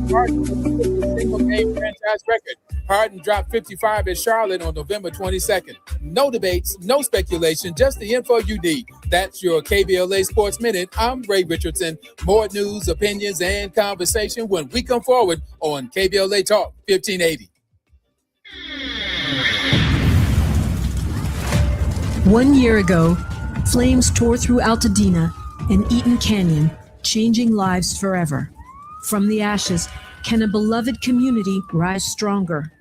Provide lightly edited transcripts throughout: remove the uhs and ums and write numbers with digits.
Single-game franchise record. Harden dropped 55 at Charlotte on November 22nd. No debates, no speculation, just the info you need. That's your KBLA Sports Minute. I'm Ray Richardson. More news, opinions, and conversation when we come forward on KBLA Talk 1580. 1 year ago, flames tore through Altadena and Eaton Canyon, changing lives forever. From the ashes, can a beloved community rise stronger?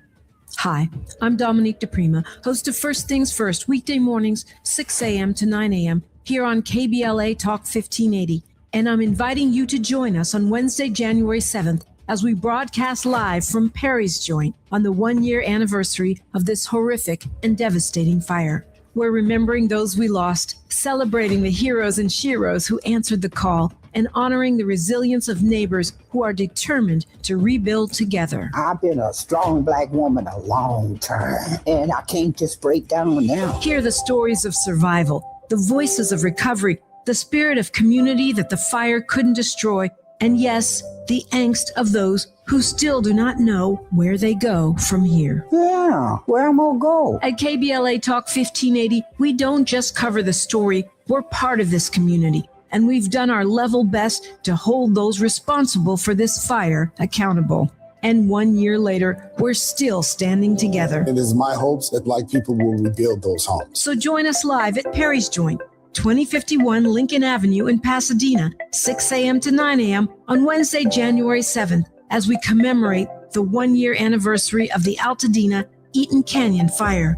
Hi, I'm Dominique DePrima, host of First Things First, weekday mornings, 6 a.m. to 9 a.m. here on KBLA Talk 1580. And I'm inviting you to join us on Wednesday, January 7th, as we broadcast live from Perry's Joint on the 1-year anniversary of this horrific and devastating fire. We're remembering those we lost, celebrating the heroes and sheroes who answered the call, and honoring the resilience of neighbors who are determined to rebuild together. I've been a strong Black woman a long time, and I can't just break down now. Hear the stories of survival, the voices of recovery, the spirit of community that the fire couldn't destroy, and yes, the angst of those who still do not know where they go from here. Yeah, where am I gonna go? At KBLA Talk 1580, we don't just cover the story, we're part of this community. And we've done our level best to hold those responsible for this fire accountable. And 1 year later, we're still standing together. It is my hopes that Black people will rebuild those homes. So join us live at Perry's Joint, 2051 Lincoln Avenue in Pasadena, 6 a.m. to 9 a.m. on Wednesday, January 7th, as we commemorate the 1-year anniversary of the Altadena Eaton Canyon fire.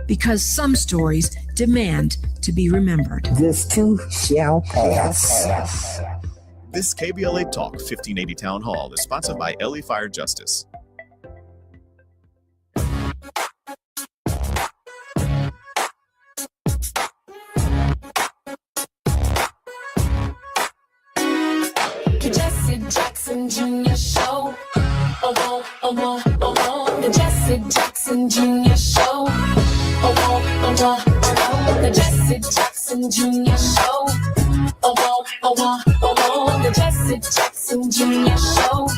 Because some stories demand to be remembered. This too shall pass. This KBLA Talk 1580 Town Hall is sponsored by LA Fire Justice. Jesse Jackson Jr. Show. The Jesse Jackson Jr. Show. The Jesse Jackson Jr. Show. The Jesse Jackson Jr. Show.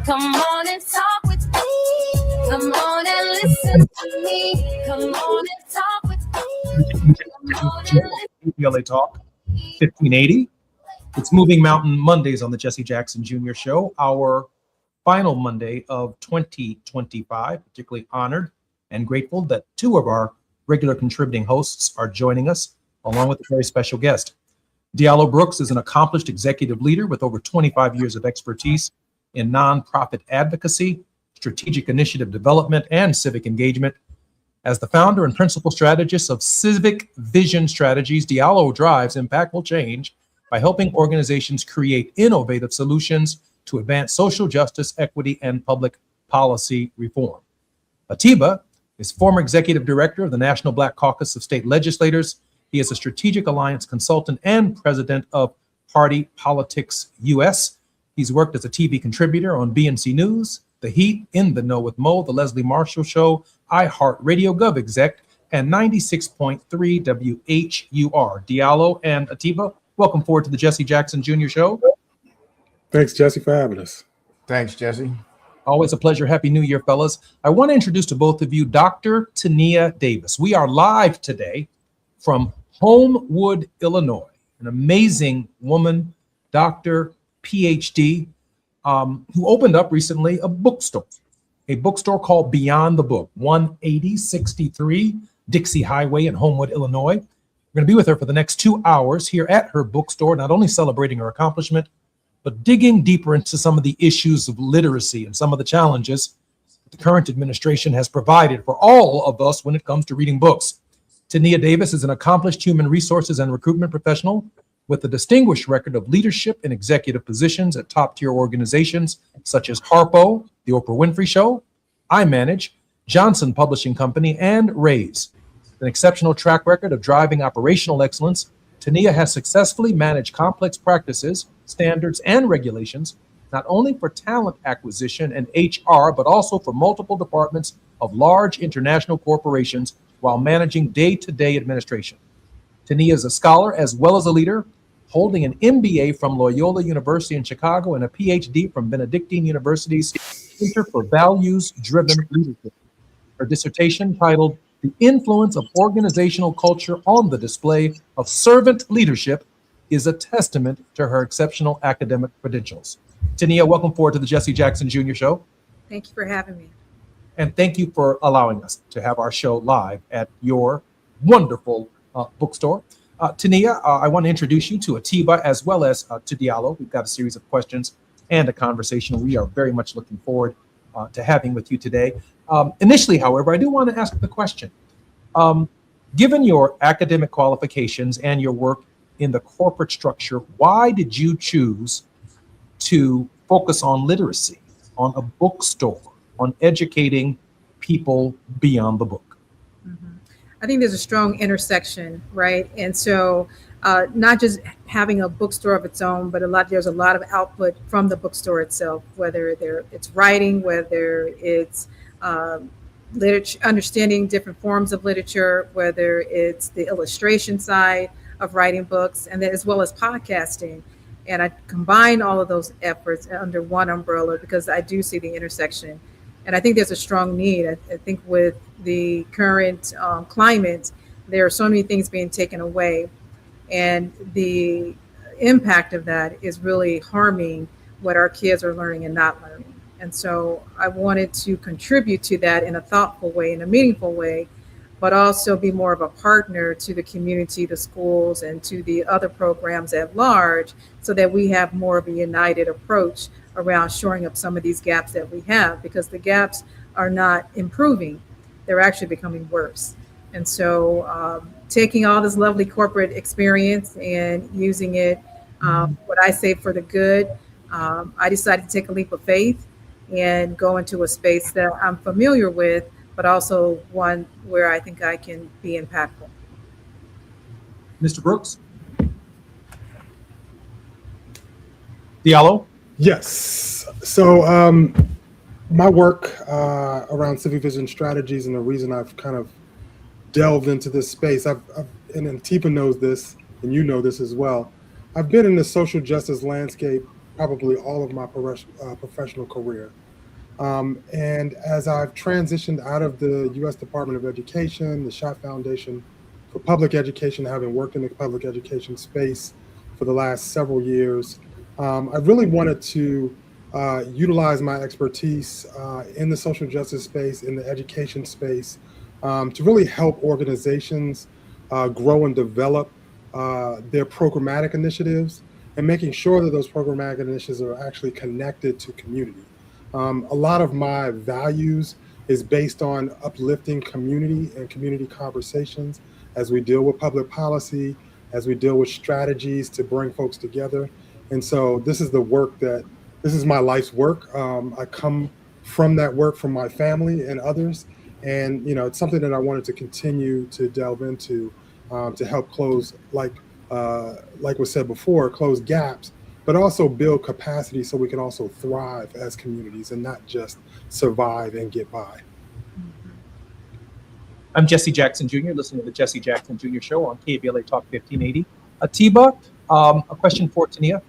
Come on and talk with me. Come on and listen to me. Come on and talk with me. Come on and listen. KBLA Talk 1580. It's Moving Mountain Mondays on the Jesse Jackson Jr. Show, our final Monday of 2025. Particularly honored and grateful that two of our regular contributing hosts are joining us, along with a very special guest. Diallo Brooks is an accomplished executive leader with over 25 years of expertise in nonprofit advocacy, strategic initiative development, and civic engagement. As the founder and principal strategist of Civic Vision Strategies, Diallo drives impactful change by helping organizations create innovative solutions to advance social justice, equity, and public policy reform. Atiba is former executive director of the National Black Caucus of State Legislators. He is a strategic alliance consultant and president of Party Politics US. He's worked as a TV contributor on BNC News, The Heat, In the Know with Mo, The Leslie Marshall Show, iHeartRadio Gov Exec, and 96.3 WHUR. Diallo and Atiba, welcome forward to the Jesse Jackson Jr. Show. Thanks, Jesse, for having us. Thanks, Jesse. Always a pleasure. Happy New Year, fellas. I want to introduce to both of you Dr. Tania Davis. We are live today from Homewood, Illinois. An amazing woman, doctor, PhD. who opened up recently a bookstore called Beyond the Book, 18063 Dixie Highway in Homewood, Illinois. We're going to be with her for the next 2 hours here at her bookstore, not only celebrating her accomplishment, but digging deeper into some of the issues of literacy and some of the challenges the current administration has provided for all of us when it comes to reading books. Tania Davis is an accomplished human resources and recruitment professional with a distinguished record of leadership in executive positions at top-tier organizations such as Harpo, The Oprah Winfrey Show, iManage, Johnson Publishing Company, and Raise. An exceptional track record of driving operational excellence, Tania has successfully managed complex practices, standards, and regulations, not only for talent acquisition and HR, but also for multiple departments of large international corporations while managing day-to-day administration. Tania is a scholar as well as a leader, holding an MBA from Loyola University in Chicago and a PhD from Benedictine University's Center for Values-Driven Leadership. Her dissertation, titled "The Influence of Organizational Culture on the Display of Servant Leadership," is a testament to her exceptional academic credentials. Tania, welcome forward to the Jesse Jackson Jr. Show. Thank you for having me. And thank you for allowing us to have our show live at your wonderful bookstore. Tania, I want to introduce you to Atiba as well as to Diallo. We've got a series of questions and a conversation we are very much looking forward to having with you today. Initially, however, I do want to ask the question. Given your academic qualifications and your work in the corporate structure, why did you choose to focus on literacy, on a bookstore, on educating people beyond the book? I think there's a strong intersection, right? And so not just having a bookstore of its own, but there's a lot of output from the bookstore itself, whether it's writing, whether it's literature, understanding different forms of literature, whether it's the illustration side of writing books, and then as well as podcasting. And I combine all of those efforts under one umbrella because I do see the intersection. And I think there's a strong need. I think with the current climate, there are so many things being taken away. And the impact of that is really harming what our kids are learning and not learning. And so I wanted to contribute to that in a thoughtful way, in a meaningful way, but also be more of a partner to the community, the schools, and to the other programs at large, so that we have more of a united approach around shoring up some of these gaps that we have, because the gaps are not improving, they're actually becoming worse. And so taking all this lovely corporate experience and using it, what I say for the good, I decided to take a leap of faith and go into a space that I'm familiar with, but also one where I think I can be impactful. Mr. Brooks? Diallo? Yes. So my work around civic vision strategies, and the reason I've kind of delved into this space, and Atiba knows this, and you know this as well, I've been in the social justice landscape probably all of my professional career. And as I've transitioned out of the U.S. Department of Education, the Schott Foundation for Public Education, having worked in the public education space for the last several years, I really wanted to utilize my expertise in the social justice space, in the education space, to really help organizations grow and develop their programmatic initiatives, and making sure that those programmatic initiatives are actually connected to community. A lot of my values is based on uplifting community and community conversations as we deal with public policy, as we deal with strategies to bring folks together. And so this is my life's work. I come from that work from my family and others. And, it's something that I wanted to continue to delve into to help close, like was said before, close gaps, but also build capacity so we can also thrive as communities and not just survive and get by. I'm Jesse Jackson Jr., listening to the Jesse Jackson Jr. Show on KBLA Talk 1580. Atiba, a question for Tania.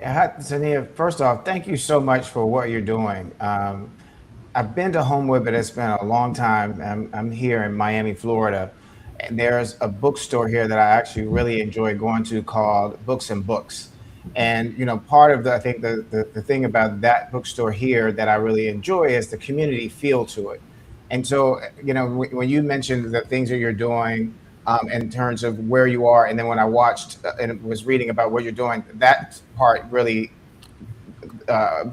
Yeah, Tania, first off, thank you so much for what you're doing. I've been to Homewood, but it's been a long time. I'm here in Miami, Florida, and there's a bookstore here that I actually really enjoy going to called Books and Books. And, part of I think the thing about that bookstore here that I really enjoy is the community feel to it. And so, when you mentioned the things that you're doing in terms of where you are, and then when I watched and was reading about what you're doing, that part really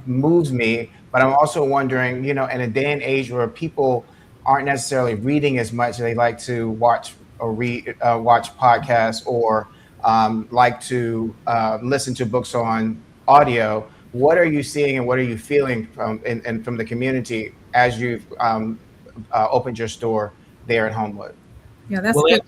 moves me. But I'm also wondering, in a day and age where people aren't necessarily reading as much, they like to watch or watch podcasts or like to listen to books on audio. What are you seeing and what are you feeling from the community as you've opened your store there at Homewood? Yeah, that's well, good.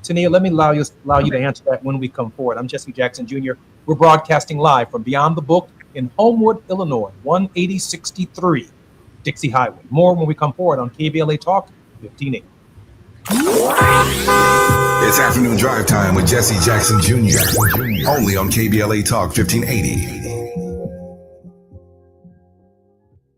Tania, let me allow you to answer that when we come forward. I'm Jesse Jackson Jr. We're broadcasting live from Beyond the Book in Homewood, Illinois, 18063 Dixie Highway. More when we come forward on KBLA Talk 1580. It's afternoon drive time with Jesse Jackson Jr. Only on KBLA Talk 1580.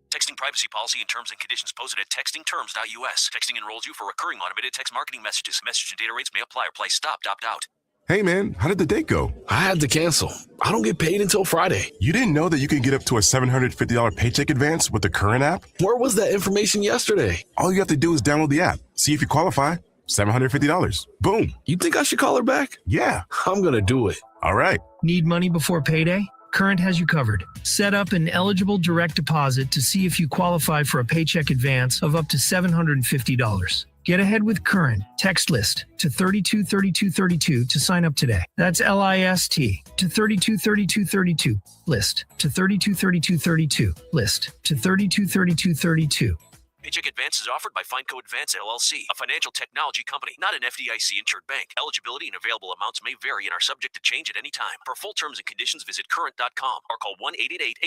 Texting privacy policy and terms and conditions posted at textingterms.us. Texting enrolls you for recurring automated text marketing messages. Message and data rates may apply or price stopped. Opt out. Hey man, how did the date go? I had to cancel. I don't get paid until Friday. You didn't know that you can get up to a $750 paycheck advance with the Current app? Where was that information yesterday? All you have to do is download the app, see if you qualify. $750. Boom. You think I should call her back? Yeah. I'm going to do it. All right. Need money before payday? Current has you covered. Set up an eligible direct deposit to see if you qualify for a paycheck advance of up to $750. Get ahead with Current. Text list to 323232 to sign up today. That's LIST to 323232. List to 323232. List to 323232. Paycheck advance is offered by FineCo Advance LLC, a financial technology company, not an FDIC-insured bank. Eligibility and available amounts may vary and are subject to change at any time. For full terms and conditions, visit current.com or call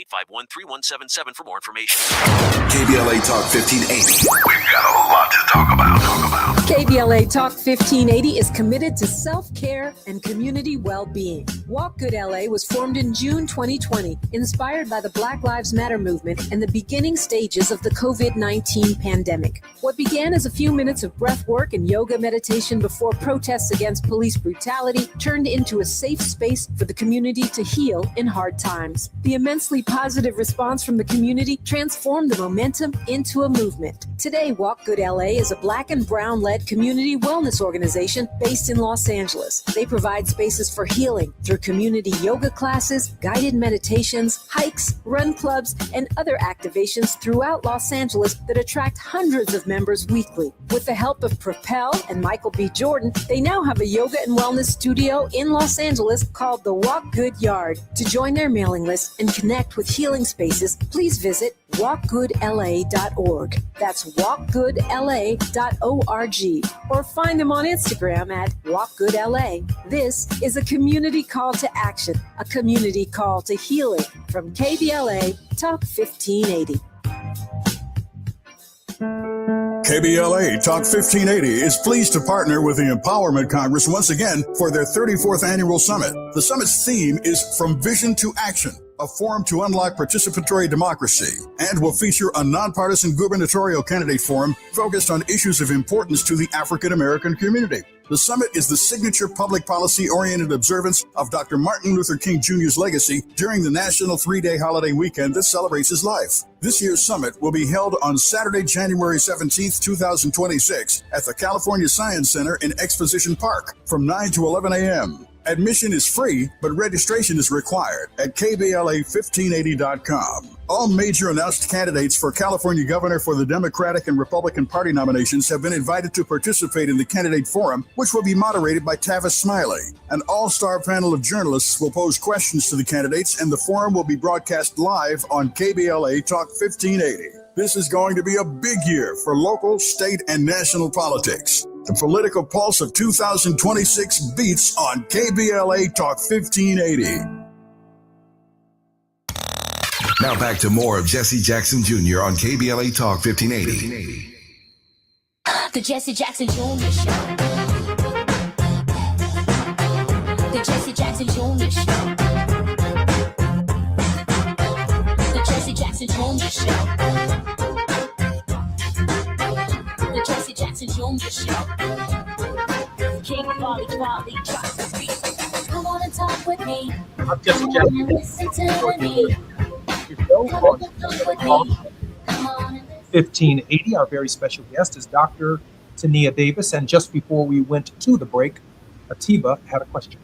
1-888-851-3177 for more information. KBLA Talk 1580. We've got a lot to talk about. KBLA Talk 1580 is committed to self-care and community well-being. Walk Good LA was formed in June 2020, inspired by the Black Lives Matter movement and the beginning stages of the COVID-19 pandemic. What began as a few minutes of breath work and yoga meditation before protests against police brutality turned into a safe space for the community to heal in hard times. The immensely positive response from the community transformed the momentum into a movement. Today, Walk Good LA is a Black and Brown-led community wellness organization based in Los Angeles. They provide spaces for healing through community yoga classes, guided meditations, hikes, run clubs, and other activations throughout Los Angeles that attract hundreds of members weekly. With the help of Propel and Michael B. Jordan, they now have a yoga and wellness studio in Los Angeles called the Walk Good Yard. To join their mailing list and connect with healing spaces, please visit walkgoodla.org. That's walkgoodla.org. Or find them on Instagram at walkgoodla. This is a community call to action, a community call to healing from KBLA Talk 1580. KBLA Talk 1580 is pleased to partner with the Empowerment Congress once again for their 34th annual summit. The summit's theme is From Vision to Action, a forum to unlock participatory democracy, and will feature a nonpartisan gubernatorial candidate forum focused on issues of importance to the African American community. The summit is the signature public policy-oriented observance of Dr. Martin Luther King Jr.'s legacy during the national 3-day holiday weekend that celebrates his life. This year's summit will be held on Saturday, January 17th, 2026 at the California Science Center in Exposition Park from 9 to 11 a.m. Admission is free, but registration is required at KBLA1580.com. All major announced candidates for California governor for the Democratic and Republican Party nominations have been invited to participate in the candidate forum, which will be moderated by Tavis Smiley. An all-star panel of journalists will pose questions to the candidates, and the forum will be broadcast live on KBLA Talk 1580. This is going to be a big year for local, state, and national politics. The political pulse of 2026 beats on KBLA Talk 1580. Now back to more of Jesse Jackson Jr. on KBLA Talk 1580. The Jesse Jackson Jr. Show. The Jesse Jackson Jr. Show. The Jesse Jackson Jr. Show. The Jesse Jackson Jr. Show. King Wally drops the beat. Come on and talk with me. I'm Jesse Jackson. Listen to me. 1580. Our very special guest is Dr. Tania Davis. And just before we went to the break, Atiba had a question.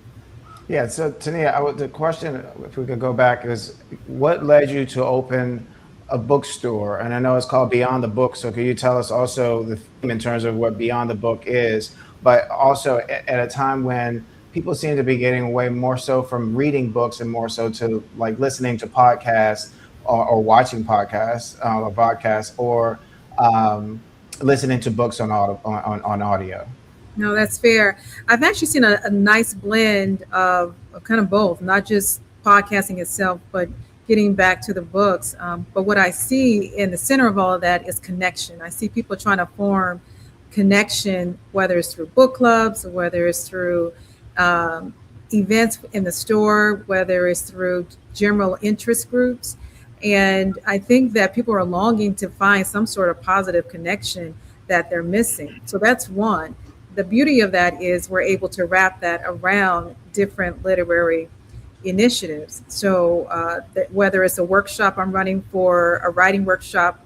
Yeah, so Tania, the question, if we could go back, is what led you to open a bookstore? And I know it's called Beyond the Book, so could you tell us also the theme in terms of what Beyond the Book is, but also at a time when people seem to be getting away more so from reading books and more so to like listening to podcasts or watching podcasts or podcasts or listening to books on audio. No, that's fair. I've actually seen a nice blend of kind of both, not just podcasting itself, but getting back to the books. But what I see in the center of all of that is connection. I see people trying to form connection, whether it's through book clubs, or whether it's through events in the store, whether it's through general interest groups. And I think that people are longing to find some sort of positive connection that they're missing. So that's one. The beauty of that is we're able to wrap that around different literary initiatives. So whether it's a workshop I'm running for, a writing workshop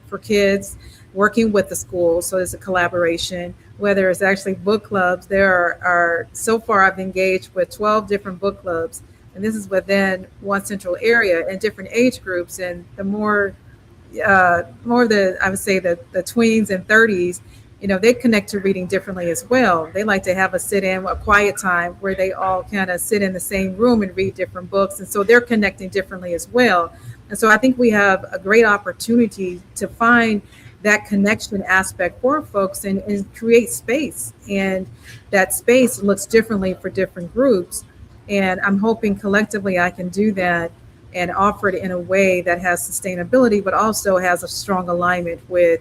for kids, working with the school, so there's a collaboration, whether it's actually book clubs, there are so far I've engaged with 12 different book clubs, and this is within one central area and different age groups. And the more the, I would say the tweens and 30s, they connect to reading differently as well. They like to have a quiet time where they all kind of sit in the same room and read different books. And so they're connecting differently as well. And so I think we have a great opportunity to find that connection aspect for folks and create space. And that space looks differently for different groups. And I'm hoping collectively I can do that and offer it in a way that has sustainability, but also has a strong alignment with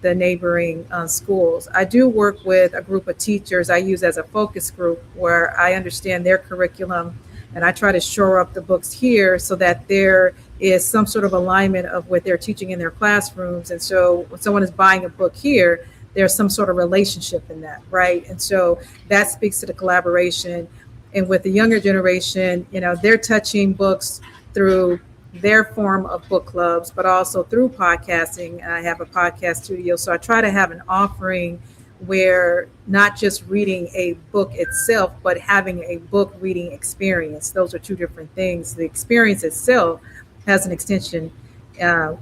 the neighboring schools. I do work with a group of teachers I use as a focus group where I understand their curriculum and I try to shore up the books here so that there is some sort of alignment of what they're teaching in their classrooms. And so when someone is buying a book here, there's some sort of relationship in that, right? And so that speaks to the collaboration. And with the younger generation, they're touching books through their form of book clubs, but also through podcasting. I have a podcast studio. So I try to have an offering where not just reading a book itself, but having a book reading experience. Those are two different things. The experience itself has an extension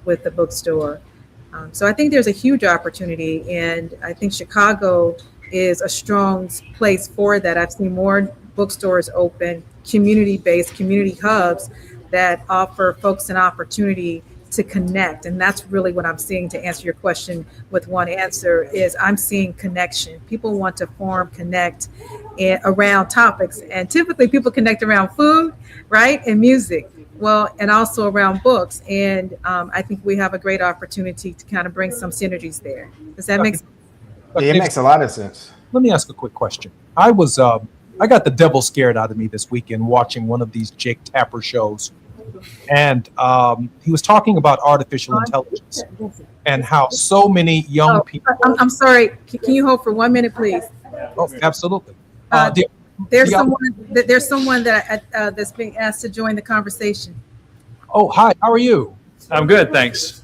with the bookstore. So I think there's a huge opportunity, and I think Chicago is a strong place for that. I've seen more bookstores open, community-based, community hubs that offer folks an opportunity to connect. And that's really what I'm seeing, to answer your question with one answer, is I'm seeing connection. People want to connect around topics. And typically people connect around food, right? And music. Well, and also around books. And I think we have a great opportunity to kind of bring some synergies there. Does that make sense? It makes a lot of sense. Let me ask a quick question. I got the devil scared out of me this weekend watching one of these Jake Tapper shows. And he was talking about artificial intelligence and how so many young people. I'm sorry. Can you hold for 1 minute, please? Oh, absolutely. There's someone that that's being asked to join the conversation. Oh, hi. How are you? I'm good, thanks.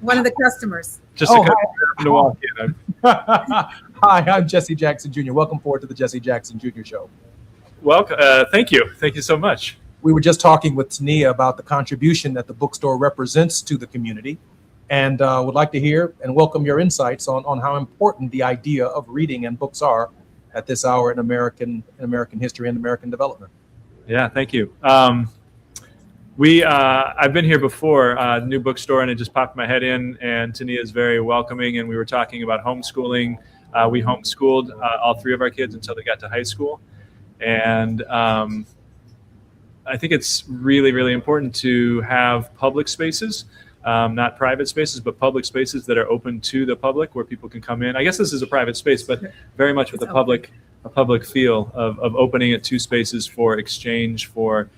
One of the customers. Just a customer to walk in. Hi, I'm Jesse Jackson Jr. Welcome forward to the Jesse Jackson Jr. Show. Welcome. Thank you. Thank you so much. We were just talking with Tania about the contribution that the bookstore represents to the community, and would like to hear and welcome your insights on how important the idea of reading and books are at this hour in American history and American development. Yeah, thank you. I've been here before, new bookstore, and it just popped my head in, and Tania is very welcoming, and we were talking about homeschooling. We homeschooled all three of our kids until they got to high school. And I think it's really, really important to have public spaces, not private spaces, but public spaces that are open to the public where people can come in. I guess this is a private space, but very much with a public feel of opening it to spaces for exchange, for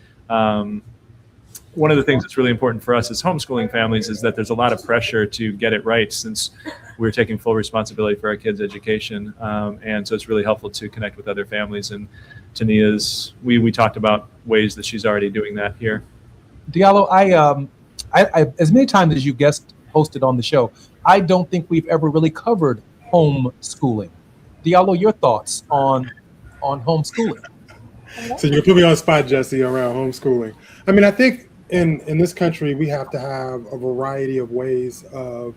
one of the things that's really important for us as homeschooling families is that there's a lot of pressure to get it right since we're taking full responsibility for our kids' education. And so it's really helpful to connect with other families and Tania's, we talked about ways that she's already doing that here. Diallo, I as many times as you guest hosted on the show, I don't think we've ever really covered homeschooling. Diallo, your thoughts on homeschooling? So you put me on the spot, Jesse, around homeschooling. I mean, I think in this country, we have to have a variety of ways of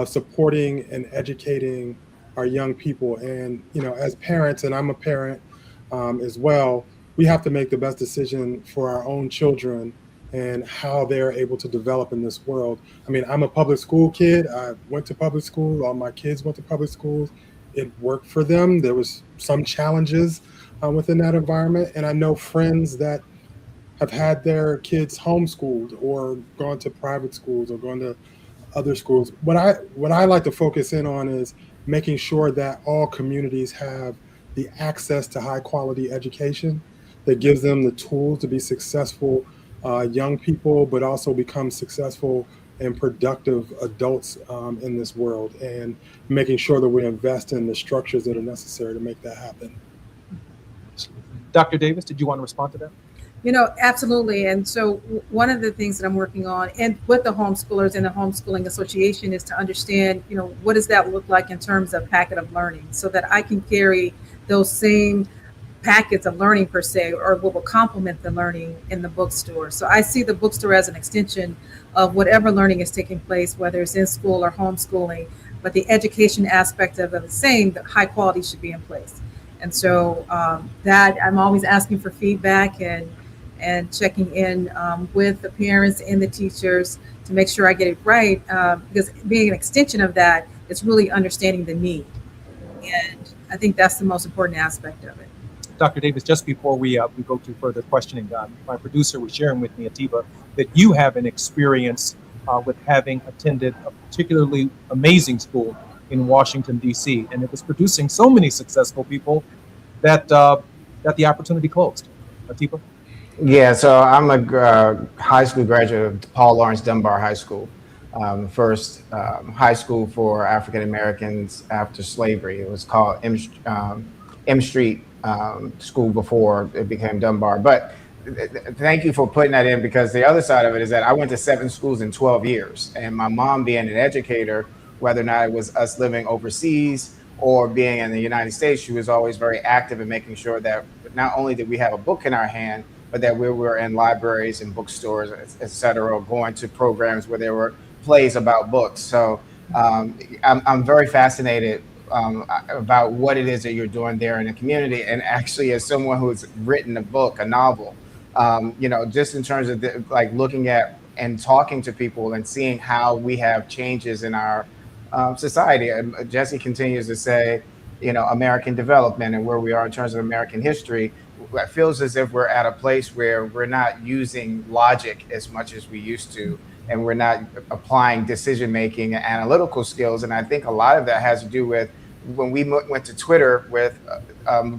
supporting and educating our young people. And, you know, as parents, and I'm a parent as well, we have to make the best decision for our own children and how they're able to develop in this world. I mean, I'm a public school kid. I went to public school. All my kids went to public schools. It worked for them. There was some challenges within that environment. And I know friends that have had their kids homeschooled or gone to private schools or gone to other schools. What I like to focus in on is making sure that all communities have the access to high quality education that gives them the tools to be successful young people, but also become successful and productive adults in this world, and making sure that we invest in the structures that are necessary to make that happen. Dr. Davis, did you want to respond to that? You know, absolutely. And so one of the things that I'm working on and with the homeschoolers and the Homeschooling Association is to understand, you know, what does that look like in terms of packet of learning, so that I can carry those same packets of learning per se, or what will complement the learning in the bookstore. So I see the bookstore as an extension of whatever learning is taking place, whether it's in school or homeschooling, but the education aspect of it the same, the high quality should be in place. And so that I'm always asking for feedback and checking in with the parents and the teachers to make sure I get it right, because being an extension of that, it's really understanding the need. And I think that's the most important aspect of it. Dr. Davis, just before we go to further questioning, my producer was sharing with me, Atiba, that you have an experience with having attended a particularly amazing school in Washington, D.C., and it was producing so many successful people that the opportunity closed. Atiba? Yeah, so I'm a high school graduate of Paul Lawrence Dunbar High School, first high school for African Americans after slavery. It was called M Street School before it became Dunbar. But thank you for putting that in, because the other side of it is that I went to 7 schools in 12 years. And my mom being an educator, whether or not it was us living overseas or being in the United States, she was always very active in making sure that not only did we have a book in our hand, but that we were in libraries and bookstores, et cetera, going to programs where there were plays about books. So I'm very fascinated about what it is that you're doing there in the community. And actually, as someone who's written a book, a novel, you know, just in terms of like looking at and talking to people and seeing how we have changes in our society. Jesse continues to say, you know, American development and where we are in terms of American history. It feels as if we're at a place where we're not using logic as much as we used to, and we're not applying decision-making and analytical skills. And I think a lot of that has to do with when we went to Twitter with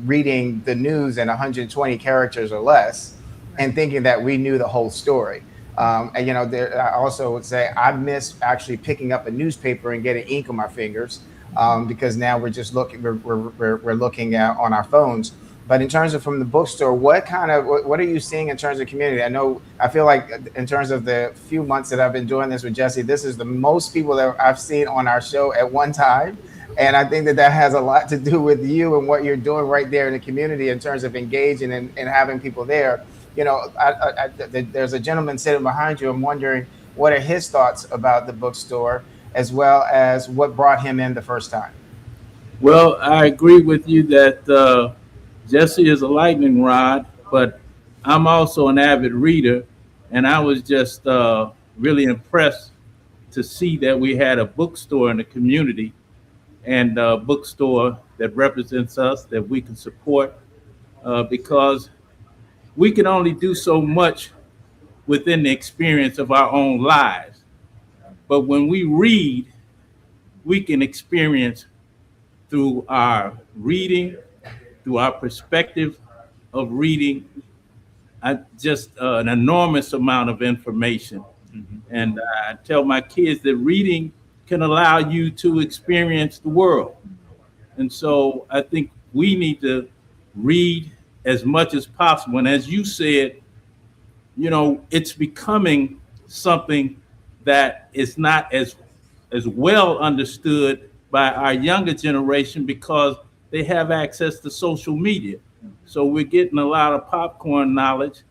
reading the news in 120 characters or less and thinking that we knew the whole story. And, you know, I also would say I miss actually picking up a newspaper and getting ink on my fingers because now we're just looking, we're looking at on our phones. But in terms of from the bookstore, what are you seeing in terms of community? I feel like in terms of the few months that I've been doing this with Jesse, this is the most people that I've seen on our show at one time. And I think that has a lot to do with you and what you're doing right there in the community in terms of engaging and having people there. You know, there's a gentleman sitting behind you. I'm wondering what are his thoughts about the bookstore, as well as what brought him in the first time. Well, I agree with you that Jesse is a lightning rod, but I'm also an avid reader, and I was just really impressed to see that we had a bookstore in the community and a bookstore that represents us, that we can support, because we can only do so much within the experience of our own lives. But when we read, we can experience through our reading, through our perspective of reading, just an enormous amount of information. Mm-hmm. And I tell my kids that reading can allow you to experience the world. And so I think we need to read as much as possible. And as you said, you know, it's becoming something that is not as well understood by our younger generation because they have access to social media. So we're getting a lot of popcorn knowledge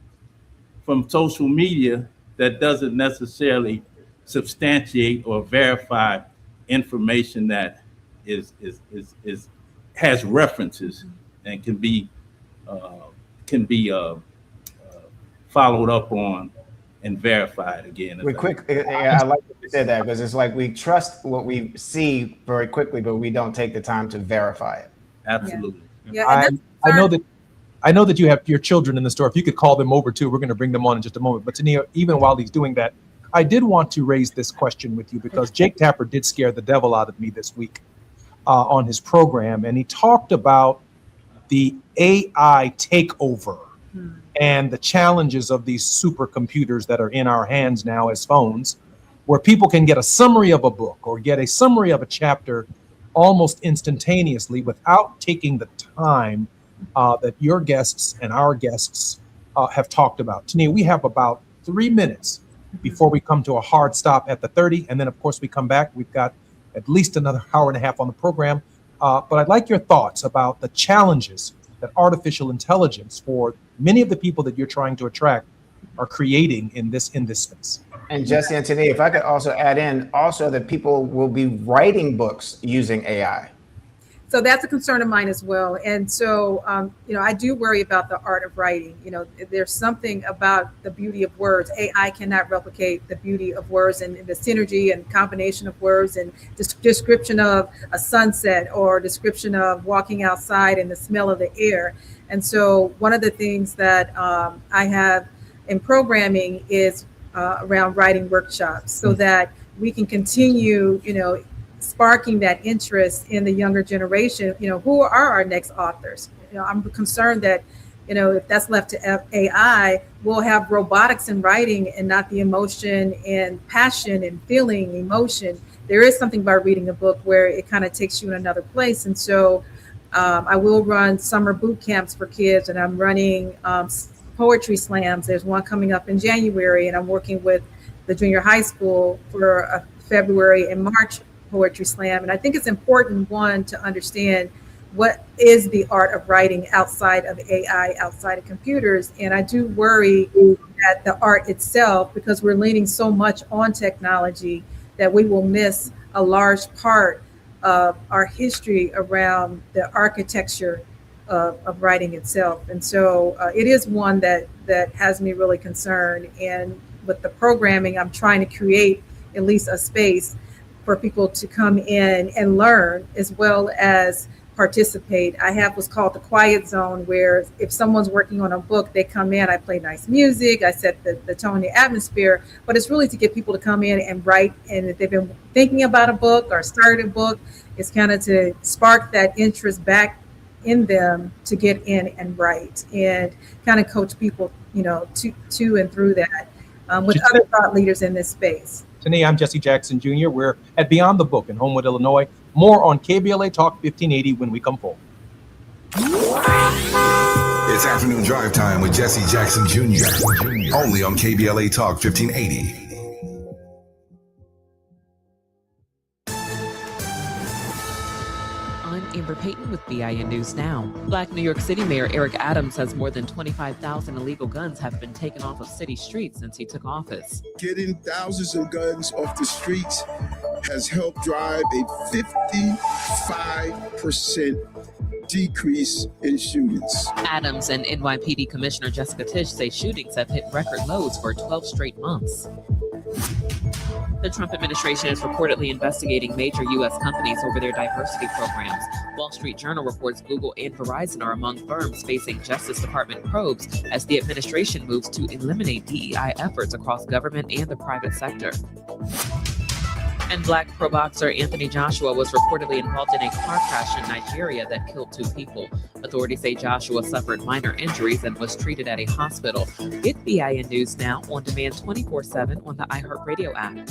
from social media that doesn't necessarily substantiate or verify information that has references and can be followed up on and verified again. I like that you said that, because it's like we trust what we see very quickly, but we don't take the time to verify it. Absolutely. Yeah, I know that you have your children in the store. If you could call them over too, we're going to bring them on in just a moment. But Tania, even while he's doing that, I did want to raise this question with you because Jake Tapper did scare the devil out of me this week on his program, and he talked about the AI takeover and the challenges of these supercomputers that are in our hands now as phones, where people can get a summary of a book or get a summary of a chapter almost instantaneously without taking the time that your guests and our guests have talked about. Tania, we have about 3 minutes before we come to a hard stop at the 30. And then, of course, we come back. We've got at least another hour and a half on the program. But I'd like your thoughts about the challenges that artificial intelligence for many of the people that you're trying to attract are creating in this space. And Jesse and Tania, if I could also add in also that people will be writing books using AI. So that's a concern of mine as well. And so, I do worry about the art of writing. You know, there's something about the beauty of words. AI cannot replicate the beauty of words and the synergy and combination of words and description of a sunset or description of walking outside and the smell of the air. And so one of the things that I have in programming is around writing workshops so that we can continue, sparking that interest in the younger generation. Who are our next authors? I'm concerned that, if that's left to AI, we'll have robotics in writing and not the emotion and passion and feeling emotion. There is something about reading a book where it kind of takes you in another place. And so I will run summer boot camps for kids, and I'm running poetry slams. There's one coming up in January, and I'm working with the junior high school for a February and March poetry slam. And I think it's important, one, to understand what is the art of writing outside of AI, outside of computers. And I do worry that the art itself, because we're leaning so much on technology, that we will miss a large part of our history around the architecture of writing itself. And so it is one that has me really concerned. And with the programming, I'm trying to create at least a space for people to come in and learn as well as participate. I have what's called the quiet zone, where if someone's working on a book, they come in, I play nice music, I set the tone, the atmosphere, but it's really to get people to come in and write. And if they've been thinking about a book or started a book, it's kind of to spark that interest back in them to get in and write and kind of coach people, to and through that with other thought leaders in this space. Tania, I'm Jesse Jackson Jr. We're at Beyond the Book in Homewood, Illinois. More on KBLA Talk 1580 when we come forward. It's afternoon drive time with Jesse Jackson Jr. Only on KBLA Talk 1580. Amber Payton with BIN News Now. Black New York City Mayor Eric Adams says more than 25,000 illegal guns have been taken off of city streets since he took office. Getting thousands of guns off the streets has helped drive a 55% decrease in shootings. Adams and NYPD Commissioner Jessica Tisch say shootings have hit record lows for 12 straight months. The Trump administration is reportedly investigating major U.S. companies over their diversity programs. Wall Street Journal reports Google and Verizon are among firms facing Justice Department probes as the administration moves to eliminate DEI efforts across government and the private sector. And Black pro boxer Anthony Joshua was reportedly involved in a car crash in Nigeria that killed 2 people. Authorities say Joshua suffered minor injuries and was treated at a hospital. Get BIN News Now on demand 24/7 on the iHeartRadio app.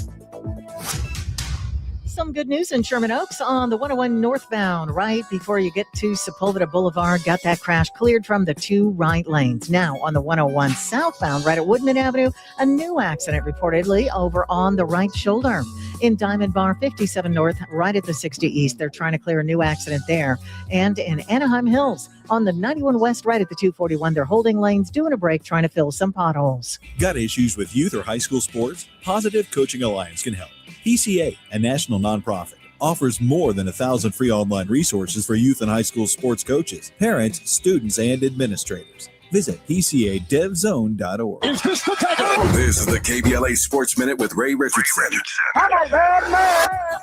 some good news in Sherman Oaks on the 101 northbound, right before you get to Sepulveda Boulevard. Got that crash cleared from the two right lanes. Now on the 101 southbound, right at Woodman Avenue, a new accident reportedly over on the right shoulder. In Diamond Bar 57 North, right at the 60 East, they're trying to clear a new accident there. And in Anaheim Hills, on the 91 West, right at the 241, they're holding lanes, doing a break, trying to fill some potholes. Got issues with youth or high school sports? Positive Coaching Alliance can help. PCA, a national nonprofit, offers more than 1,000 free online resources for youth and high school sports coaches, parents, students, and administrators. Visit PCADevZone.org. This is the KBLA Sports Minute with Ray Richardson.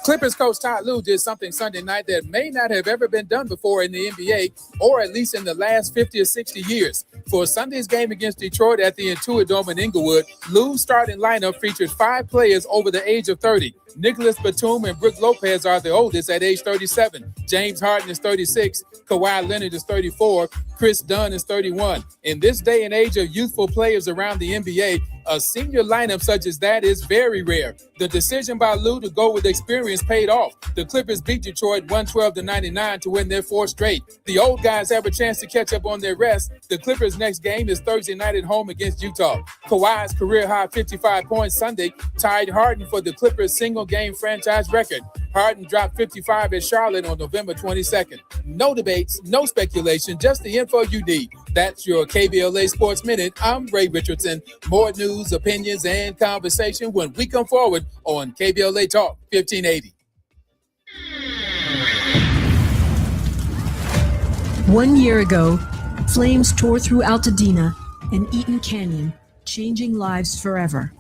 Clippers coach Ty Lue did something Sunday night that may not have ever been done before in the NBA, or at least in the last 50 or 60 years. For Sunday's game against Detroit at the Intuit Dome in Inglewood, Lue's starting lineup featured 5 players over the age of 30. Nicholas Batum and Brook Lopez are the oldest at age 37. James Harden is 36. Kawhi Leonard is 34. Chris Dunn is 31. In this day and age of youthful players around the NBA, a senior lineup such as that is very rare. The decision by Lue to go with experience paid off. The Clippers beat Detroit 112-99 to win their 4th straight. The old guys have a chance to catch up on their rest. The Clippers' next game is Thursday night at home against Utah. Kawhi's career-high 55 points Sunday tied Harden for the Clippers' single-game franchise record. Harden dropped 55 at Charlotte on November 22nd. No debates, no speculation, just the info you need. That's your KBLA Sports Minute. I'm Ray Richardson. More news, opinions, and conversation when we come forward on KBLA Talk 1580. 1 year ago, flames tore through Altadena and Eaton Canyon, changing lives forever.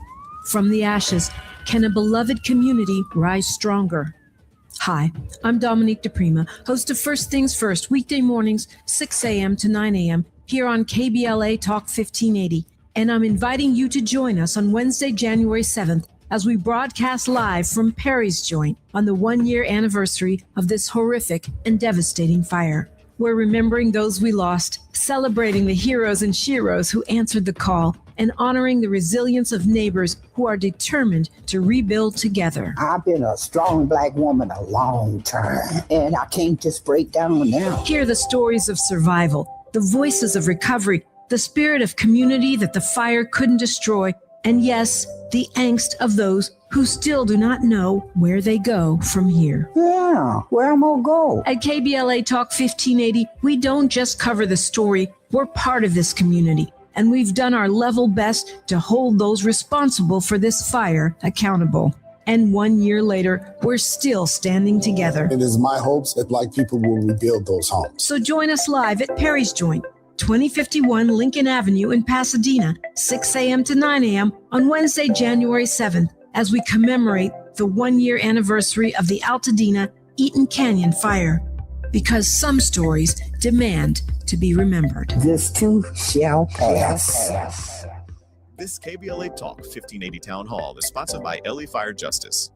From the ashes, can a beloved community rise stronger? Hi, I'm Dominique DePrima, host of First Things First, weekday mornings, 6 a.m. to 9 a.m. here on KBLA Talk 1580. And I'm inviting you to join us on Wednesday, January 7th, as we broadcast live from Perry's Joint on the 1-year anniversary of this horrific and devastating fire. We're remembering those we lost, celebrating the heroes and sheroes who answered the call, and honoring the resilience of neighbors who are determined to rebuild together. I've been a strong Black woman a long time, and I can't just break down now. Hear the stories of survival, the voices of recovery, the spirit of community that the fire couldn't destroy, and yes, the angst of those who still do not know where they go from here. Yeah, where am I gonna go? At KBLA Talk 1580, we don't just cover the story, we're part of this community. And we've done our level best to hold those responsible for this fire accountable. And 1 year later, we're still standing together. It is my hopes that Black people will rebuild those homes. So join us live at Perry's Joint, 2051 Lincoln Avenue in Pasadena, 6 a.m. to 9 a.m. on Wednesday, January 7th, as we commemorate the 1-year anniversary of the Altadena Eaton Canyon fire. Because some stories demand to be remembered. This too shall pass. This KBLA Talk 1580 Town Hall is sponsored by LA Fire Justice.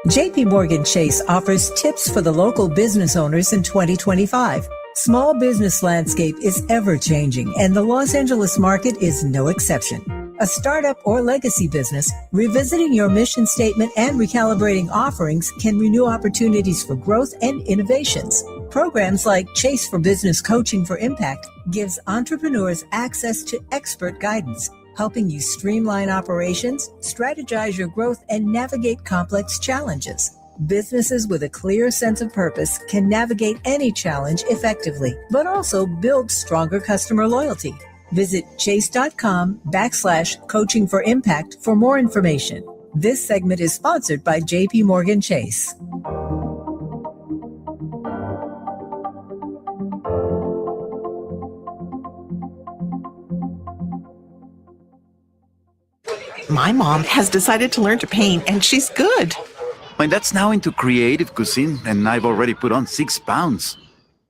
JP Morgan Chase offers tips for the local business owners in 2025. Small business landscape is ever changing, and the Los Angeles market is no exception. A startup or legacy business, revisiting your mission statement and recalibrating offerings can renew opportunities for growth and innovations. Programs like Chase for Business Coaching for Impact gives entrepreneurs access to expert guidance, helping you streamline operations, strategize your growth, and navigate complex challenges. Businesses with a clear sense of purpose can navigate any challenge effectively, but also build stronger customer loyalty. Visit chase.com/coaching for impact for more information. This segment is sponsored by JP Morgan Chase. My mom has decided to learn to paint, and she's good. My dad's now into creative cuisine, and I've already put on 6 pounds.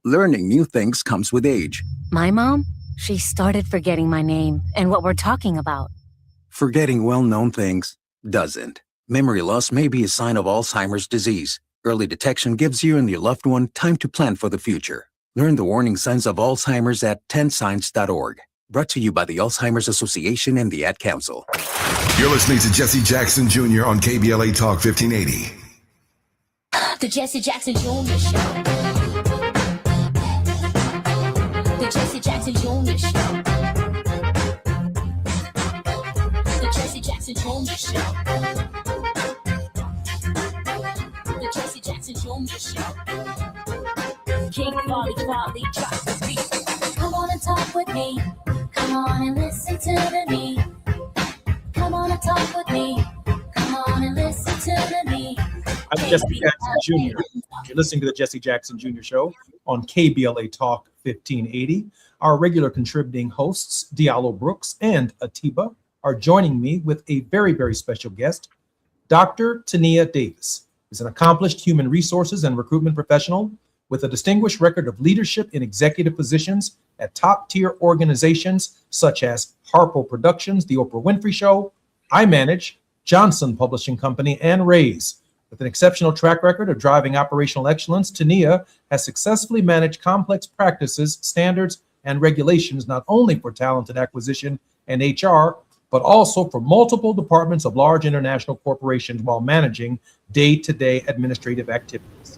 Learning new things comes with age. My mom? She started forgetting my name and what we're talking about. Forgetting well-known things doesn't. Memory loss may be a sign of Alzheimer's disease. Early detection gives you and your loved one time to plan for the future. Learn the warning signs of Alzheimer's at 10signs.org. Brought to you by the Alzheimer's Association and the Ad Council. You're listening to Jesse Jackson Jr. on KBLA Talk 1580. The Jesse Jackson Jr. Show. The Jesse Jackson Jr. Show. The Jesse Jackson Jr. Show. The Jesse Jackson Jr. Show. King Quality, drop the beat. Come on and talk with me. Come on and listen to me. Come on and talk with me. Come on and listen to me. I'm Jesse Jackson Jr. You're listening to the Jesse Jackson Jr. Show on KBLA Talk 1580. Our regular contributing hosts, Diallo Brooks and Atiba, are joining me with a very, very special guest, Dr. Tania Davis. Is an accomplished human resources and recruitment professional with a distinguished record of leadership in executive positions at top-tier organizations such as Harpo Productions, The Oprah Winfrey Show, I Manage, Johnson Publishing Company, and Raise. With an exceptional track record of driving operational excellence, Tania has successfully managed complex practices, standards, and regulations not only for talented acquisition and HR, but also for multiple departments of large international corporations while managing day-to-day administrative activities.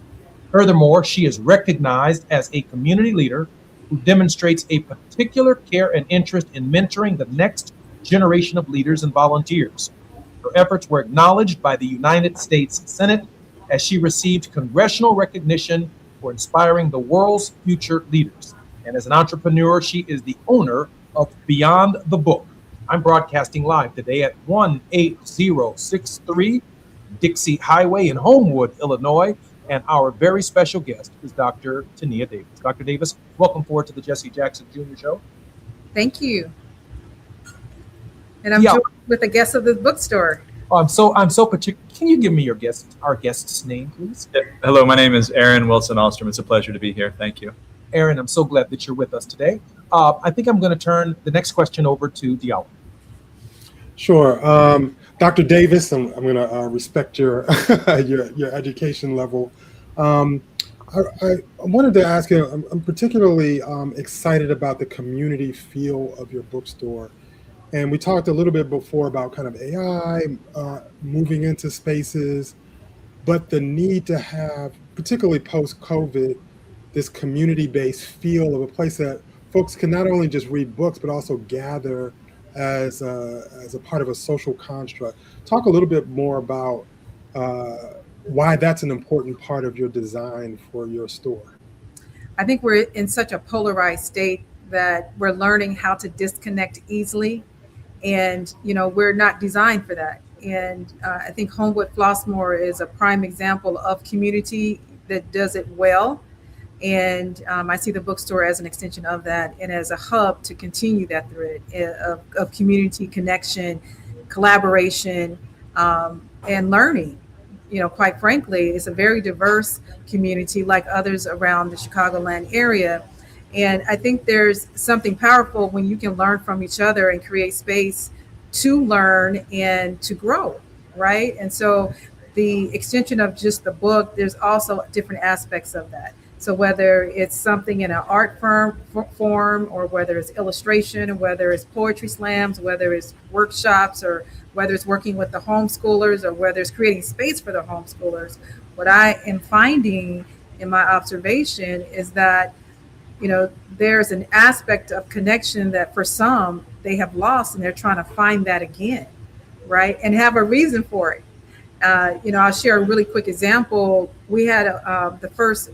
Furthermore, she is recognized as a community leader who demonstrates a particular care and interest in mentoring the next generation of leaders and volunteers. Her efforts were acknowledged by the United States Senate as she received congressional recognition for inspiring the world's future leaders. And as an entrepreneur, she is the owner of Beyond the Book. I'm broadcasting live today at 18063 Dixie Highway in Homewood, Illinois. And our very special guest is Dr. Tania Davis. Dr. Davis, welcome forward to the Jesse Jackson Jr. Show. Thank you. And I'm joined with a guest of the bookstore. Oh, I'm so particular. Can you give me our guest's name, please? Hello, my name is Aaron Wilson Alstrom. It's a pleasure to be here. Thank you. Aaron, I'm so glad that you're with us today. I think I'm going to turn the next question over to Diallo. Sure. Dr. Davis, I'm going to respect your your education level. I wanted to ask you, I'm particularly excited about the community feel of your bookstore. And we talked a little bit before about kind of AI moving into spaces, but the need to have, particularly post-COVID, this community-based feel of a place that folks can not only just read books, but also gather as a part of a social construct. Talk a little bit more about why that's an important part of your design for your store. I think we're in such a polarized state that we're learning how to disconnect easily. And, we're not designed for that. And I think Homewood Flossmoor is a prime example of community that does it well. And I see the bookstore as an extension of that and as a hub to continue that thread of community connection, collaboration, and learning. Quite frankly, it's a very diverse community like others around the Chicagoland area. And I think there's something powerful when you can learn from each other and create space to learn and to grow, right? And so the extension of just the book, there's also different aspects of that. So whether it's something in an art form, or whether it's illustration, or whether it's poetry slams, whether it's workshops, or whether it's working with the homeschoolers, or whether it's creating space for the homeschoolers, what I am finding in my observation is that there's an aspect of connection that for some they have lost, and they're trying to find that again, right? And have a reason for it. I'll share a really quick example. We had the first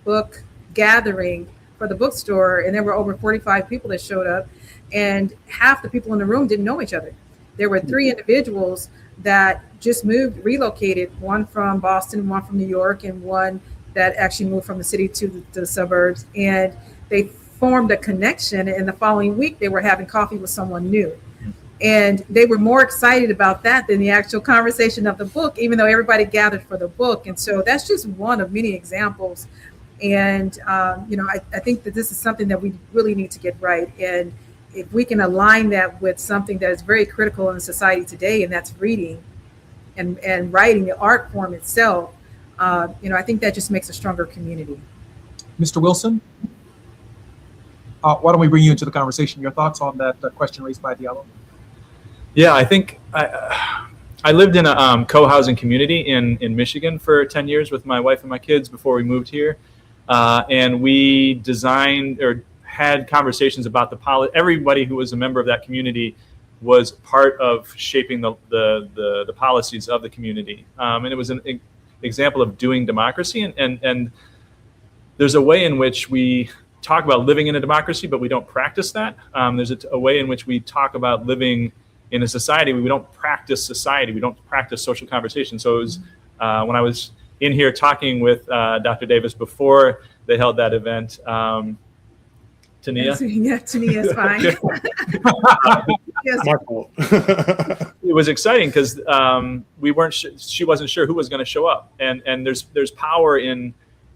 book gathering for the bookstore, and there were over 45 people that showed up, and half the people in the room didn't know each other. There were 3 individuals that just relocated, one from Boston, one from New York, and one that actually moved from the city to the suburbs. And they formed a connection, and the following week they were having coffee with someone new. And they were more excited about that than the actual conversation of the book, even though everybody gathered for the book. And so that's just one of many examples. And, I think that this is something that we really need to get right. And if we can align that with something that is very critical in society today, and that's reading and writing, the art form itself, I think that just makes a stronger community. Mr. Wilson? why don't we bring you into the conversation? Your thoughts on that question raised by Diallo? Yeah, I think I lived in a co-housing community in Michigan for 10 years with my wife and my kids before we moved here. And we designed or had conversations about everybody who was a member of that community was part of shaping the policies of the community. And it was an example of doing democracy. And there's a way in which we talk about living in a democracy, but we don't practice that. There's a way in which we talk about living in a society. We don't practice society. We don't practice social conversation. So it was when I was in here talking with Dr. Davis before they held that event. Tania? Yeah, Tania is fine. Yes. It was exciting because she wasn't sure who was going to show up. And there's power in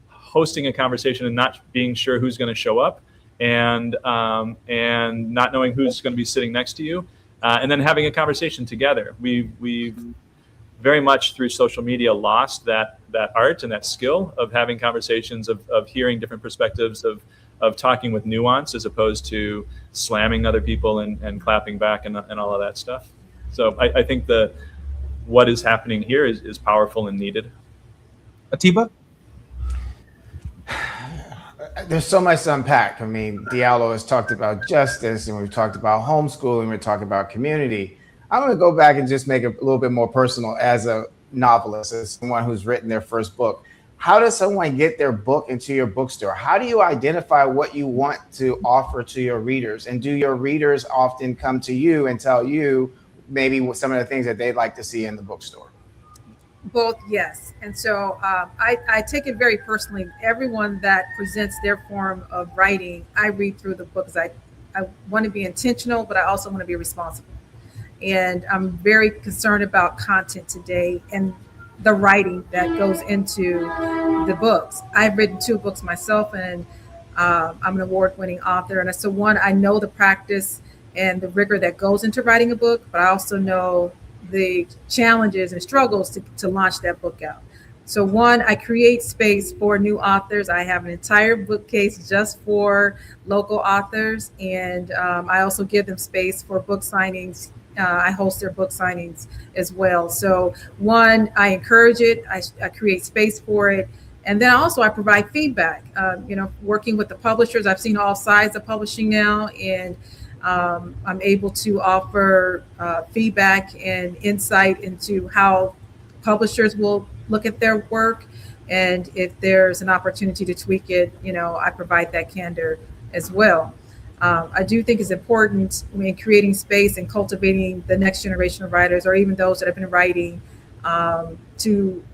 hosting a conversation and not being sure who's going to show up and not knowing who's going to be sitting next to you. And then having a conversation together. We've very much through social media lost that art and that skill of having conversations, of hearing different perspectives, of talking with nuance as opposed to slamming other people and clapping back and all of that stuff. So I think what is happening here is powerful and needed. Atiba? There's so much to unpack. I mean, Diallo has talked about justice, and we've talked about homeschooling, we're talking about community. I'm going to go back and just make it a little bit more personal as a novelist, as someone who's written their first book. How does someone get their book into your bookstore? How do you identify what you want to offer to your readers? And do your readers often come to you and tell you maybe some of the things that they'd like to see in the bookstore? Both, yes. And so I take it very personally. Everyone that presents their form of writing, I read through the books. I want to be intentional, but I also want to be responsible. And I'm very concerned about content today and the writing that goes into the books. I've written 2 books myself, and I'm an award-winning author. And so one, I know the practice and the rigor that goes into writing a book, but I also know the challenges and struggles to launch that book out. So one, I create space for new authors. I have an entire bookcase just for local authors, and I also give them space for book signings. I host their book signings as well. So one, I encourage it. I create space for it. And then also I provide feedback. Working with the publishers, I've seen all sides of publishing now, and I'm able to offer feedback and insight into how publishers will look at their work. And if there's an opportunity to tweak it, I provide that candor as well. I do think it's important when creating space and cultivating the next generation of writers, or even those that have been writing, to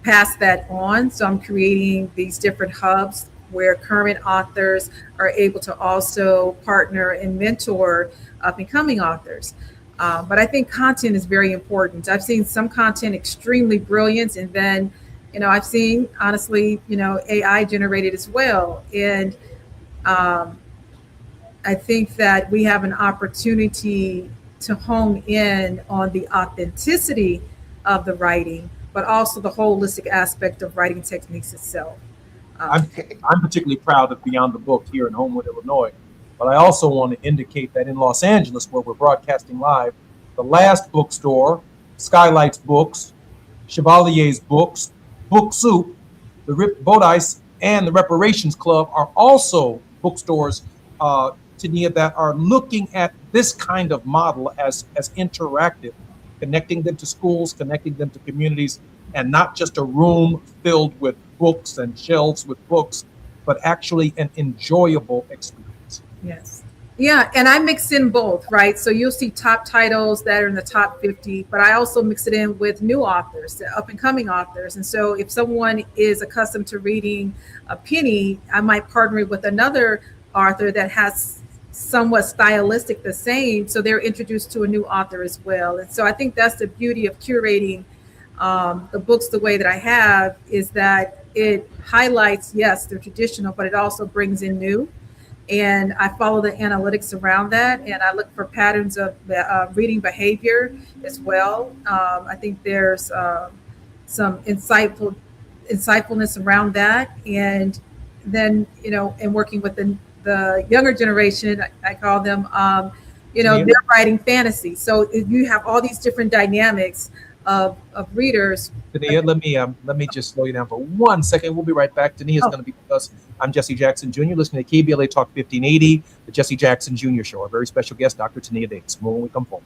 pass that on. So I'm creating these different hubs where current authors are able to also partner and mentor up and coming authors. But I think content is very important. I've seen some content extremely brilliant, and then, I've seen, honestly, AI generated as well. And I think that we have an opportunity to hone in on the authenticity of the writing, but also the holistic aspect of writing techniques itself. I'm particularly proud of Beyond the Book here in Homewood, Illinois. But I also want to indicate that in Los Angeles, where we're broadcasting live, the last bookstore, Skylights Books, Chevalier's Books, Book Soup, the Rip Bodice, and the Reparations Club are also bookstores, Tania, that are looking at this kind of model as interactive, connecting them to schools, connecting them to communities, and not just a room filled with books and shelves with books, but actually an enjoyable experience. Yes. Yeah, and I mix in both, right? So you'll see top titles that are in the top 50, but I also mix it in with new authors, up and coming authors. And so if someone is accustomed to reading a penny, I might partner with another author that has somewhat stylistic the same, so they're introduced to a new author as well. And so I think that's the beauty of curating the books the way that I have, is that it highlights, yes, the traditional, but it also brings in new. And I follow the analytics around that, and I look for patterns of reading behavior as well. I think there's some insightfulness around that. And then, in working with the the younger generation, I call them, they're writing fantasy. So you have all these different dynamics of readers. Tania, let me just slow you down for 1 second. We'll be right back. Tania's going to be with us. I'm Jesse Jackson Jr., listening to KBLA Talk 1580, the Jesse Jackson Jr. Show. Our very special guest, Dr. Tania Davis. More when we come home.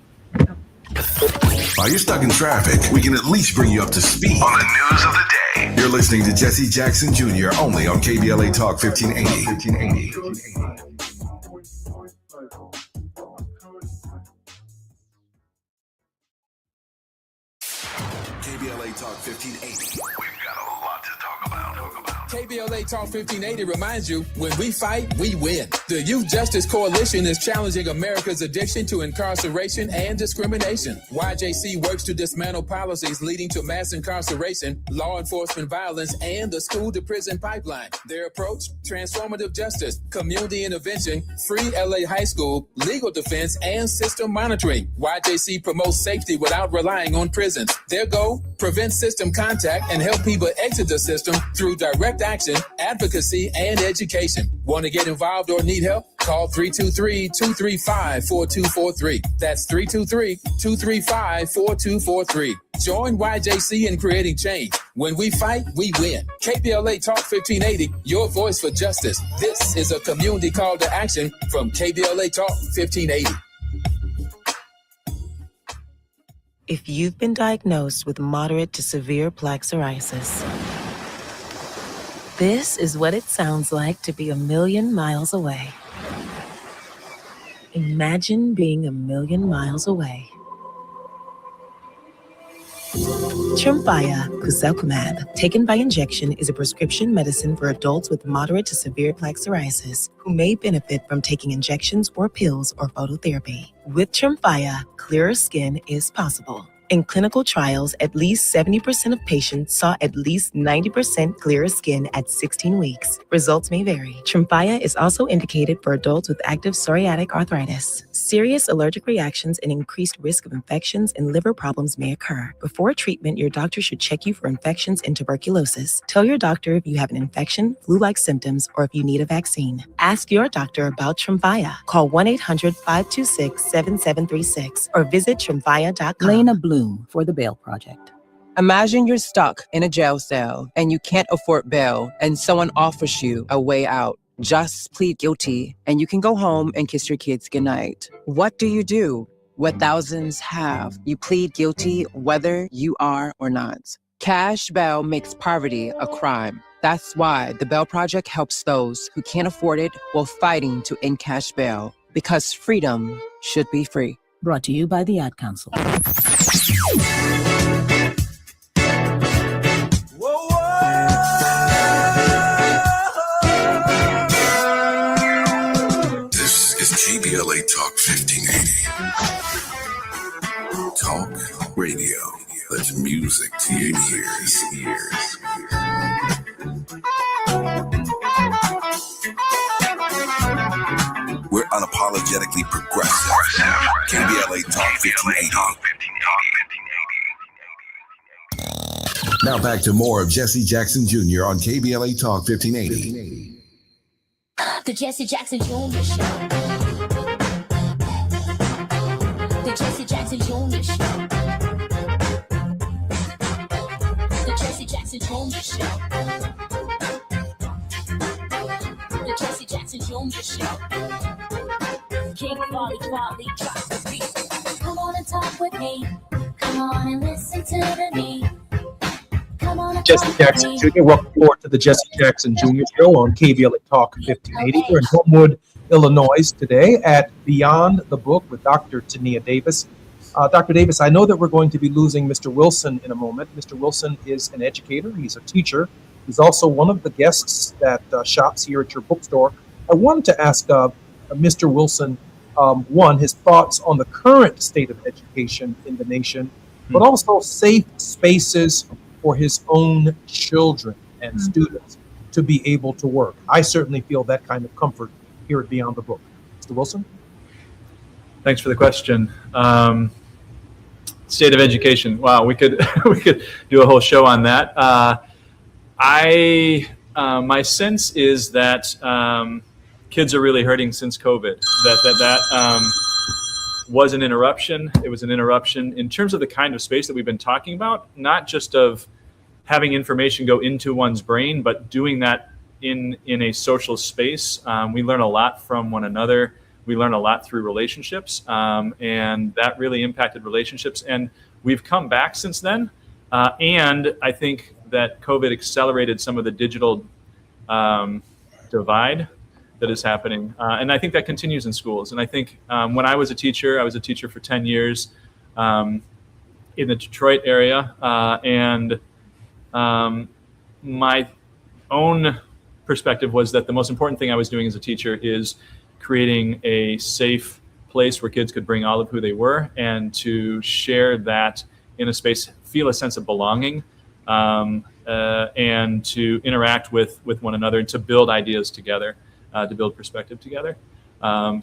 While you're stuck in traffic, we can at least bring you up to speed on the news of the day. You're listening to Jesse Jackson Jr. only on KBLA Talk 1580. KBLA Talk 1580. We've got a lot to talk about. KBLA Talk 1580 reminds you, when we fight, we win. The Youth Justice Coalition is challenging America's addiction to incarceration and discrimination. YJC works to dismantle policies leading to mass incarceration, law enforcement violence, and the school-to-prison pipeline. Their approach, transformative justice, community intervention, free LA high school, legal defense, and system monitoring. YJC promotes safety without relying on prisons. Their goal, prevent system contact and help people exit the system through direct action, advocacy, and education. Want to get involved or need help? Call 323-235-4243. That's 323-235-4243. Join YJC in creating change. When we fight, we win. KBLA Talk 1580, your voice for justice. This is a community call to action from KBLA Talk 1580. If you've been diagnosed with moderate to severe plaque psoriasis, this is what it sounds like to be 1,000,000 miles away. Imagine being 1,000,000 miles away. Tremfya guselkumab, taken by injection, is a prescription medicine for adults with moderate to severe plaque psoriasis who may benefit from taking injections or pills or phototherapy. With Tremfya, clearer skin is possible. In clinical trials, at least 70% of patients saw at least 90% clearer skin at 16 weeks. Results may vary. Tremfya is also indicated for adults with active psoriatic arthritis. Serious allergic reactions and increased risk of infections and liver problems may occur. Before treatment, your doctor should check you for infections and tuberculosis. Tell your doctor if you have an infection, flu-like symptoms, or if you need a vaccine. Ask your doctor about Tremfya. Call 1-800-526-7736 or visit tremfya.com. Lena Bloom for the Bail Project. Imagine you're stuck in a jail cell and you can't afford bail and someone offers you a way out. Just plead guilty and you can go home and kiss your kids goodnight. What do you do? What thousands have. You plead guilty whether you are or not. Cash bail makes poverty a crime. That's why the Bail Project helps those who can't afford it while fighting to end cash bail. Because freedom should be free. Brought to you by the Ad Council. This is KBLA Talk 1580. Talk radio. That's music to your ears. We're unapologetically progressive. KBLA Talk 1580. Now back to more of Jesse Jackson Jr. on KBLA Talk 1580. The Jesse Jackson Jr. Show. The Jesse Jackson Jr. Show. The Jesse Jackson Jr. Show. The Jesse Jackson Jr. Show. King Quality drops the beat. Come on and talk with me. Come on and listen to me. Jesse Jackson Jr. Welcome forward to the Jesse Jackson Jr. Show on KBLA Talk 1580. We're in Homewood, Illinois today at Beyond the Book with Dr. Tania Davis. Dr. Davis, I know that we're going to be losing Mr. Wilson in a moment. Mr. Wilson is an educator. He's a teacher. He's also one of the guests that shops here at your bookstore. I wanted to ask Mr. Wilson, one, his thoughts on the current state of education in the nation, but also safe spaces for his own children and students to be able to work. I certainly feel that kind of comfort here at Beyond the Book. Mr. Wilson? Thanks for the question. State of education. Wow, we could do a whole show on that. My sense is that kids are really hurting since COVID. That was an interruption. It was an interruption in terms of the kind of space that we've been talking about, not just of having information go into one's brain, but doing that in a social space. We learn a lot from one another. We learn a lot through relationships, and that really impacted relationships. And we've come back since then. And I think that COVID accelerated some of the digital divide that is happening. And I think that continues in schools. And I think when I was a teacher for 10 years in the Detroit area. And my own perspective was that the most important thing I was doing as a teacher is creating a safe place where kids could bring all of who they were and to share that in a space, feel a sense of belonging, and to interact with one another and to build ideas together, to build perspective together.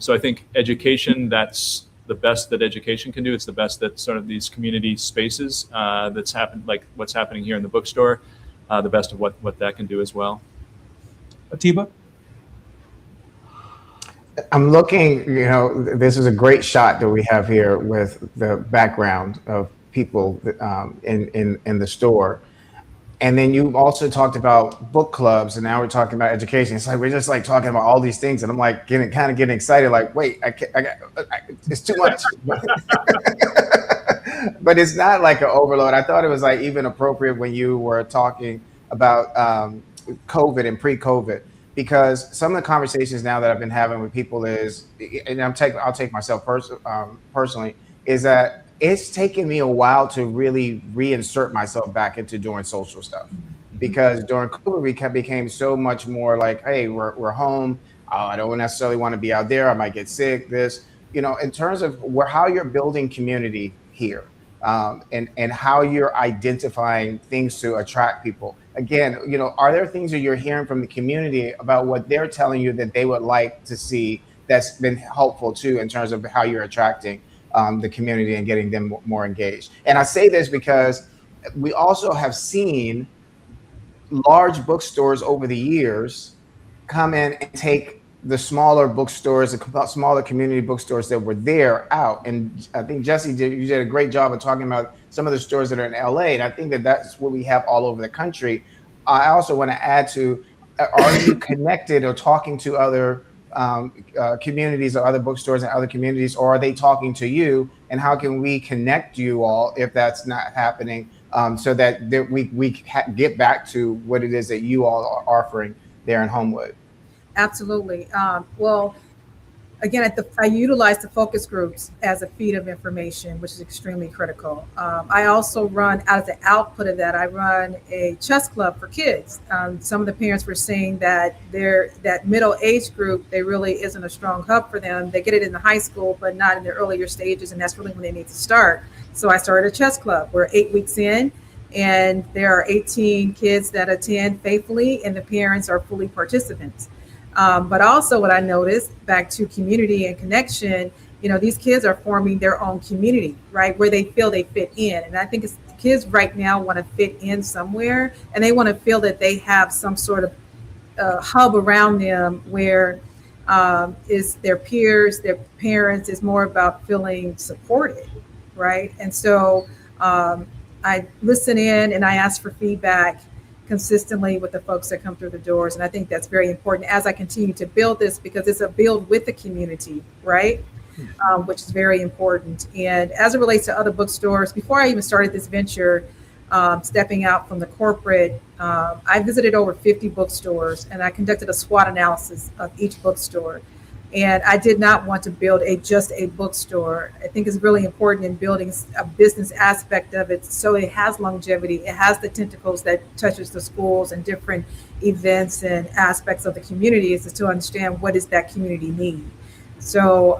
So I think education, that's the best that education can do. It's the best that sort of these community spaces that's happened, like what's happening here in the bookstore, the best of what that can do as well. Atiba? I'm looking, this is a great shot that we have here with the background of people in the store. And then you also talked about book clubs, and now we're talking about education. It's like we're just like talking about all these things, and I'm like getting excited. Like, wait, it's too much. But it's not like an overload. I thought it was like even appropriate when you were talking about COVID and pre-COVID, because some of the conversations now that I've been having with people is, and I'll take myself personally, is that it's taken me a while to really reinsert myself back into doing social stuff, because during COVID we became so much more like, hey, we're home. I don't necessarily want to be out there. I might get sick. In terms of how you're building community here, and how you're identifying things to attract people. Again, are there things that you're hearing from the community about what they're telling you that they would like to see that's been helpful too in terms of how you're attracting the community and getting them more engaged? And I say this because we also have seen large bookstores over the years come in and take the smaller bookstores, the smaller community bookstores that were there out. And I think you did a great job of talking about some of the stores that are in LA. And I think that that's what we have all over the country. I also want to add to, are you connected or talking to other communities or other bookstores and other communities, or are they talking to you? And how can we connect you all if that's not happening, so that we get back to what it is that you all are offering there in Homewood? Absolutely. Well, again, I utilize the focus groups as a feed of information, which is extremely critical. I also run, out of the output of that, I run a chess club for kids. Some of the parents were saying that that middle age group, there really isn't a strong hub for them. They get it in the high school, but not in the earlier stages, and that's really when they need to start. So I started a chess club. We're 8 weeks in, and there are 18 kids that attend faithfully, and the parents are fully participants. But also what I noticed, back to community and connection, these kids are forming their own community, right, where they feel they fit in. And I think kids right now want to fit in somewhere, and they want to feel that they have some sort of hub around them where is their peers, their parents, is more about feeling supported, right? And so I listen in and I ask for feedback consistently with the folks that come through the doors. And I think that's very important as I continue to build this, because it's a build with the community, right? Which is very important. And as it relates to other bookstores, before I even started this venture, stepping out from the corporate, I visited over 50 bookstores, and I conducted a SWOT analysis of each bookstore. And I did not want to build just a bookstore. I think it's really important in building a business aspect of it, so it has longevity. It has the tentacles that touches the schools and different events and aspects of the community, is to understand what does that community need. So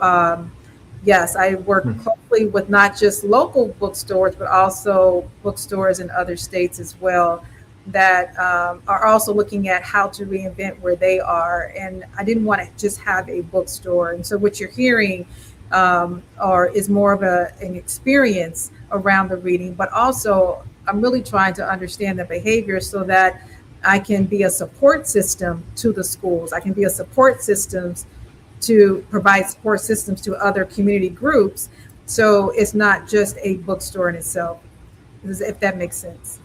yes, I work closely with not just local bookstores, but also bookstores in other states as well, that are also looking at how to reinvent where they are. And I didn't want to just have a bookstore. And so what you're hearing is more of an experience around the reading, but also I'm really trying to understand the behavior so that I can be a support system to the schools. I can be a support systems to provide support systems to other community groups. So it's not just a bookstore in itself, if that makes sense.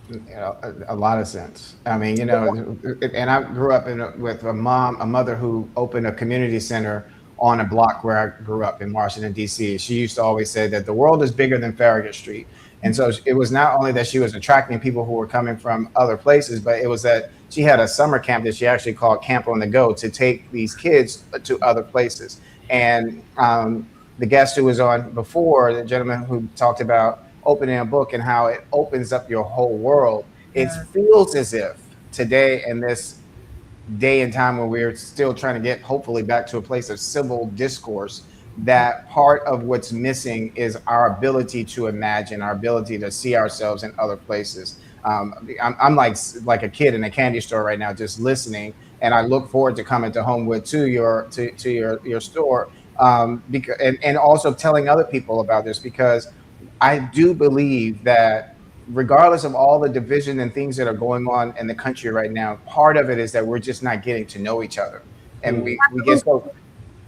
A lot of sense. I mean, you know, and I grew up with a mother who opened a community center on a block where I grew up in Washington, D.C. She used to always say that the world is bigger than Farragut Street. And so it was not only that she was attracting people who were coming from other places, but it was that she had a summer camp that she actually called Camp on the Go to take these kids to other places. And the guest who was on before, the gentleman who talked about opening a book and how it opens up your whole world, it feels as if today in this day and time when we're still trying to get hopefully back to a place of civil discourse, that part of what's missing is our ability to imagine, our ability to see ourselves in other places. I'm like a kid in a candy store right now, just listening, and I look forward to coming to Homewood to your store, because and also telling other people about this, because I do believe that regardless of all the division and things that are going on in the country right now, part of it is that we're just not getting to know each other, and we get so.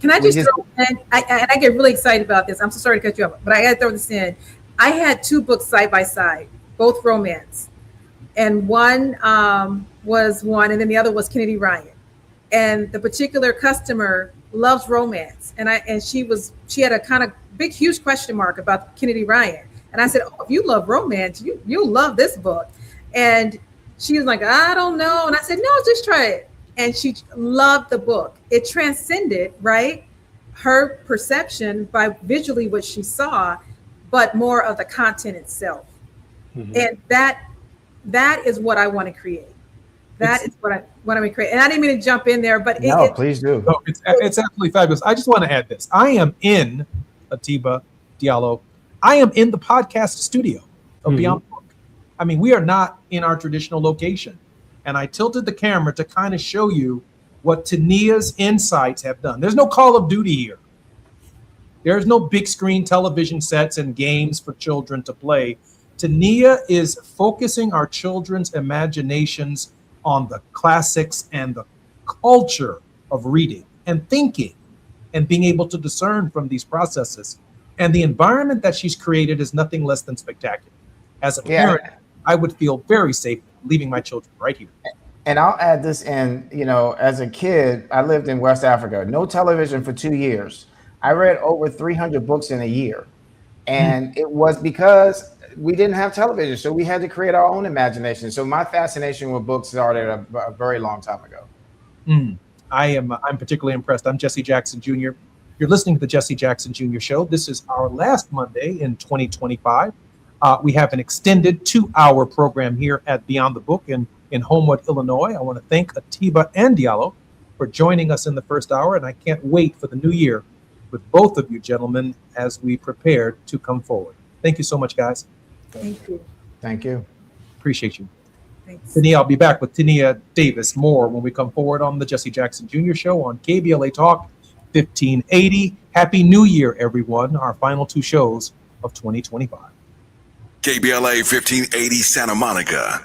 Can I just throw in? I get really excited about this. I'm so sorry to cut you off, but I got to throw this in. I had two books side by side, both romance, and one was one, and then the other was Kennedy Ryan. And the particular customer loves romance, and she had a kind of big, huge question mark about Kennedy Ryan. And I said, "Oh, if you love romance, you'll love this book." And she was like, "I don't know." And I said, "No, just try it." And she loved the book. It transcended, right, her perception by visually what she saw, but more of the content itself. Mm-hmm. And that is what I want to create. That is what I want to create. And I didn't mean to jump in there, but please do. No, it's absolutely fabulous. I just want to add this. I am in Atiba Diallo. I am in the podcast studio of Beyond Book. I mean, we are not in our traditional location. And I tilted the camera to kind of show you what Tania's insights have done. There's no Call of Duty here. There's no big screen television sets and games for children to play. Tania is focusing our children's imaginations on the classics and the culture of reading and thinking and being able to discern from these processes. And the environment that she's created is nothing less than spectacular. As a parent, I would feel very safe leaving my children right here. And I'll add this in, you know, as a kid, I lived in West Africa, no television for 2 years. I read over 300 books in a year. And it was because we didn't have television. So we had to create our own imagination. So my fascination with books started a very long time ago. I'm particularly impressed. I'm Jesse Jackson Jr. You're listening to the Jesse Jackson Jr. Show. This is our last Monday in 2025. We have an extended 2-hour program here at Beyond the Book in Homewood, Illinois. I want to thank Atiba and Diallo for joining us in the first hour, and I can't wait for the new year with both of you gentlemen as we prepare to come forward. Thank you so much, guys. Thank you. Thank you. Appreciate you. Thanks. Tania, I'll be back with Tania Davis more when we come forward on the Jesse Jackson Jr. Show on KBLA Talk 1580. Happy New Year, everyone. Our final 2 shows of 2025. KBLA 1580 Santa Monica.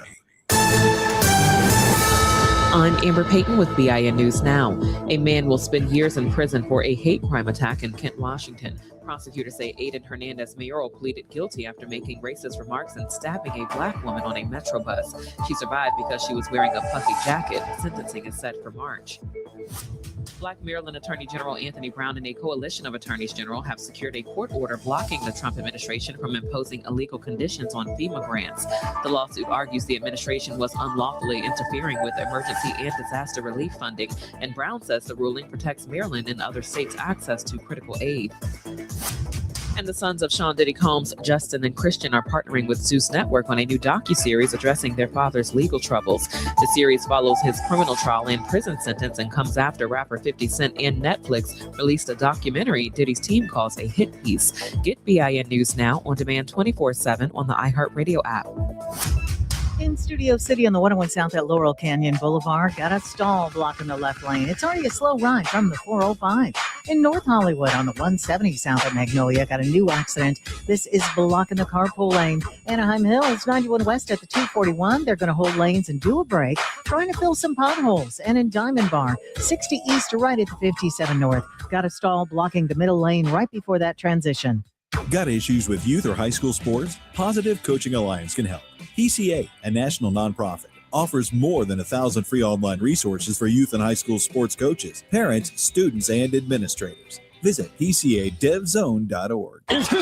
I'm Amber Payton with BIN News Now. A man will spend years in prison for a hate crime attack in Kent, Washington. Prosecutors say Aiden Hernandez Mayoral pleaded guilty after making racist remarks and stabbing a black woman on a Metro bus. She survived because she was wearing a puffy jacket. Sentencing is set for March. Black Maryland Attorney General Anthony Brown and a coalition of attorneys general have secured a court order blocking the Trump administration from imposing illegal conditions on FEMA grants. The lawsuit argues the administration was unlawfully interfering with emergency and disaster relief funding, and Brown says the ruling protects Maryland and other states' access to critical aid. And the sons of Sean Diddy Combs, Justin and Christian, are partnering with Zeus Network on a new docuseries addressing their father's legal troubles. The series follows his criminal trial and prison sentence and comes after rapper 50 Cent and Netflix released a documentary Diddy's team calls a hit piece. Get BIN News Now on demand 24/7 on the iHeartRadio app. In Studio City on the 101 South at Laurel Canyon Boulevard, got a stall blocking the left lane. It's already a slow ride from the 405. In North Hollywood on the 170 south of Magnolia, got a new accident. This is blocking the carpool lane. Anaheim Hills, 91 west at the 241. They're going to hold lanes and do a break, trying to fill some potholes. And in Diamond Bar, 60 east right at the 57 north. Got a stall blocking the middle lane right before that transition. Got issues with youth or high school sports? Positive Coaching Alliance can help. PCA, a national nonprofit, offers more than 1,000 free online resources for youth and high school sports coaches, parents, students, and administrators. Visit PCADevZone.org. This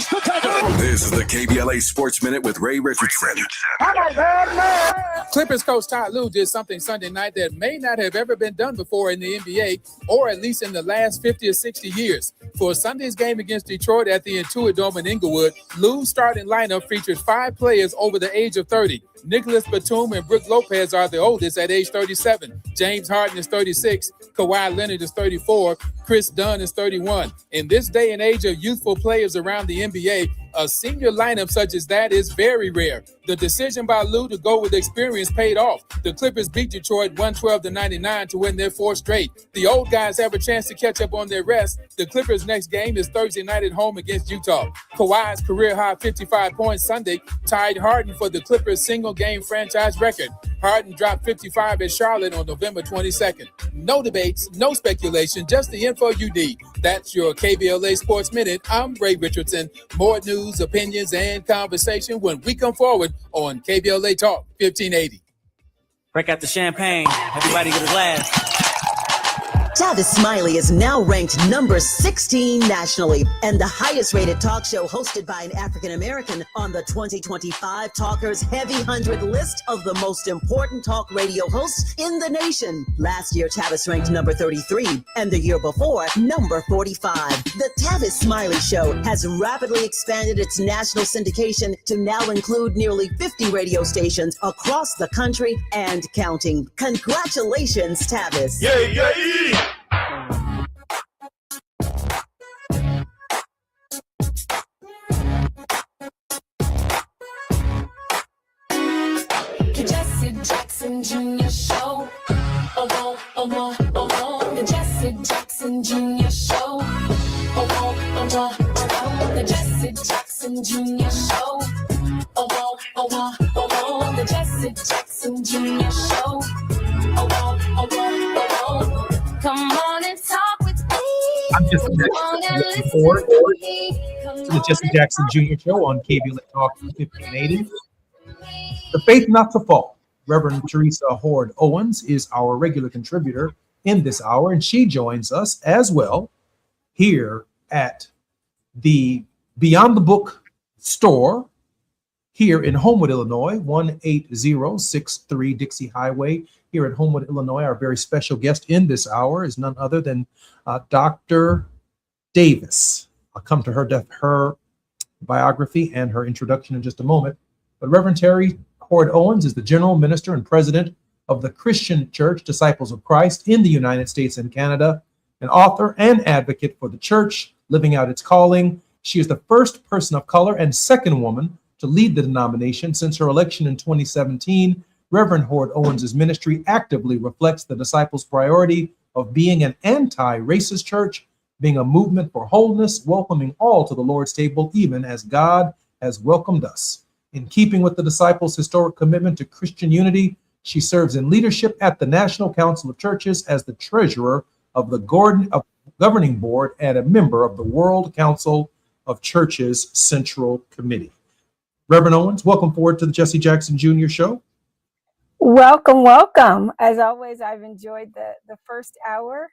is the KBLA Sports Minute with Ray Richardson. Clippers coach Ty Lue did something Sunday night that may not have ever been done before in the NBA, or at least in the last 50 or 60 years. For Sunday's game against Detroit at the Intuit Dome in Inglewood, Lue's starting lineup featured 5 players over the age of 30. Nicholas Batum and Brook Lopez are the oldest at age 37. James Harden is 36. Kawhi Leonard is 34. Chris Dunn is 31. In this day and age of youthful players around the NBA, a senior lineup such as that is very rare. The decision by Lue to go with experience paid off. The Clippers beat Detroit 112-99 to win their 4th straight. The old guys have a chance to catch up on their rest. The Clippers' next game is Thursday night at home against Utah. Kawhi's career-high 55 points Sunday tied Harden for the Clippers' single-game franchise record. Harden dropped 55 at Charlotte on November 22nd. No debates, no speculation, just the info you need. That's your KBLA Sports Minute. I'm Ray Richardson. More news, opinions, and conversation when we come forward on KBLA Talk 1580. Break out the champagne. Everybody get a glass. Tavis Smiley is now ranked number 16 nationally and the highest rated talk show hosted by an African American on the 2025 Talkers Heavy 100 list of the most important talk radio hosts in the nation. Last year, Tavis ranked number 33 and the year before, number 45. The Tavis Smiley Show has rapidly expanded its national syndication to now include nearly 50 radio stations across the country and counting. Congratulations, Tavis. Yay, yay! Jesse Jackson Jr. Show. The Jesse Jackson Jr. Show. The Jesse Jackson Jr. Show. The Jesse Jackson Jr. Show. Come on and talk with me. I'm just looking forward to the Jesse Jackson Jr. Show on KBLA Talk 1580. The Faith Not to Fall. Reverend Teresa Horde Owens is our regular contributor in this hour, and she joins us as well here at the Beyond the Book store here in Homewood, Illinois, 18063 Dixie Highway here at Homewood, Illinois. Our very special guest in this hour is none other than Dr. Davis. I'll come to her biography and her introduction in just a moment. But Reverend Terry Horde Owens is the general minister and president of the Christian Church Disciples of Christ in the United States and Canada, an author and advocate for the church living out its calling. She is the first person of color and second woman to lead the denomination. Since her election in 2017, Reverend Horde Owens' ministry actively reflects the disciples' priority of being an anti-racist church, being a movement for wholeness, welcoming all to the Lord's table, even as God has welcomed us. In keeping with the disciples' historic commitment to Christian unity, she serves in leadership at the National Council of Churches as the treasurer of the governing board and a member of the World Council of Churches Central Committee. Reverend Owens, welcome forward to the Jesse Jackson Jr. Show. Welcome, welcome. As always, I've enjoyed the first hour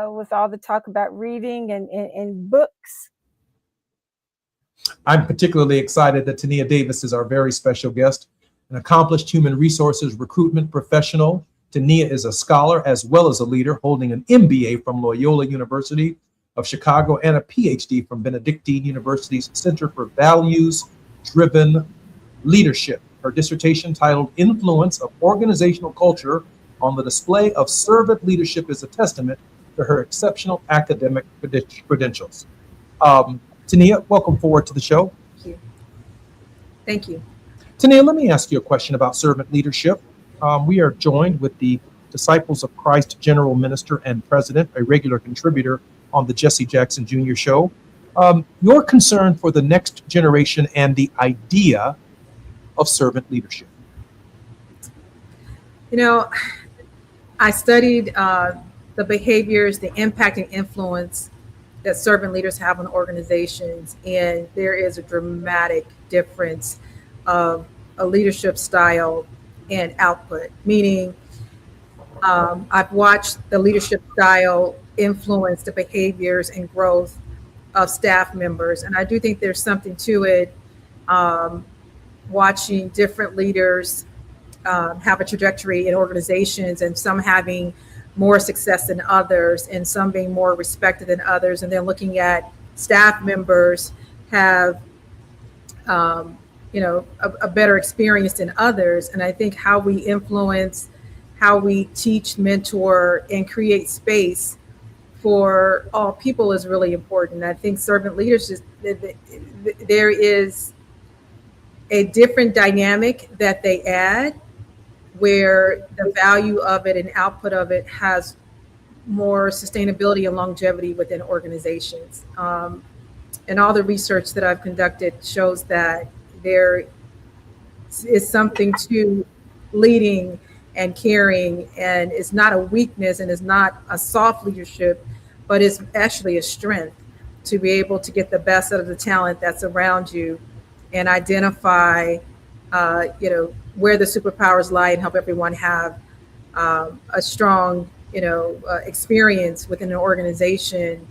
with all the talk about reading and books. I'm particularly excited that Tania Davis is our very special guest, an accomplished human resources recruitment professional. Tania is a scholar as well as a leader, holding an MBA from Loyola University of Chicago and a PhD from Benedictine University's Center for Values-Driven Leadership. Her dissertation, titled Influence of Organizational Culture on the Display of Servant Leadership, is a testament to her exceptional academic credentials. Tania, welcome forward to the show. Thank you. Thank you. Tania, let me ask you a question about servant leadership. We are joined with the Disciples of Christ General Minister and President, a regular contributor on the Jesse Jackson Jr. Show. Your concern for the next generation and the idea of servant leadership. You know, I studied the behaviors, the impact and influence that servant leaders have on organizations, and there is a dramatic difference of a leadership style and output, meaning I've watched the leadership style influence the behaviors and growth of staff members, and I do think there's something to it, watching different leaders have a trajectory in organizations, and some having more success than others and some being more respected than others, and then looking at staff members have a better experience than others. And I think how we influence, how we teach, mentor, and create space for all people is really important. I think servant leadership, there is a different dynamic that they add, where the value of it and output of it has more sustainability and longevity within organizations. And all the research that I've conducted shows that there is something to leading and caring, and it's not a weakness and it's not a soft leadership, but it's actually a strength to be able to get the best out of the talent that's around you and identify where the superpowers lie and help everyone have a strong, experience within an organization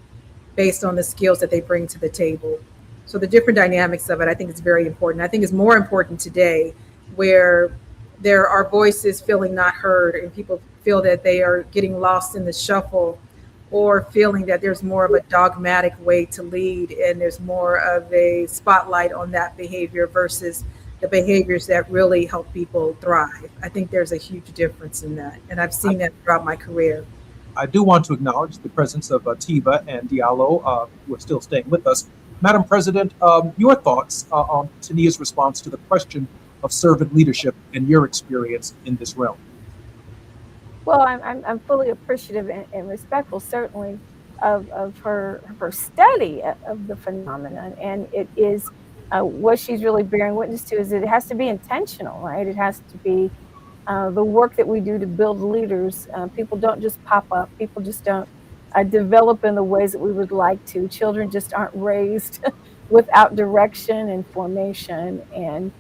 based on the skills that they bring to the table. So the different dynamics of it, I think is very important. I think it's more important today, where there are voices feeling not heard and people feel that they are getting lost in the shuffle, or feeling that there's more of a dogmatic way to lead and there's more of a spotlight on that behavior versus the behaviors that really help people thrive. I think there's a huge difference in that, and I've seen that throughout my career. I do want to acknowledge the presence of Tiva and Diallo, who are still staying with us. Madam President, your thoughts on Tania's response to the question of servant leadership and your experience in this realm. Well, I'm fully appreciative and respectful, certainly, of her study of the phenomenon, and it is what she's really bearing witness to is it has to be intentional, right? It has to be the work that we do to build leaders. People don't just pop up. People just don't develop in the ways that we would like to. Children just aren't raised without direction and formation. And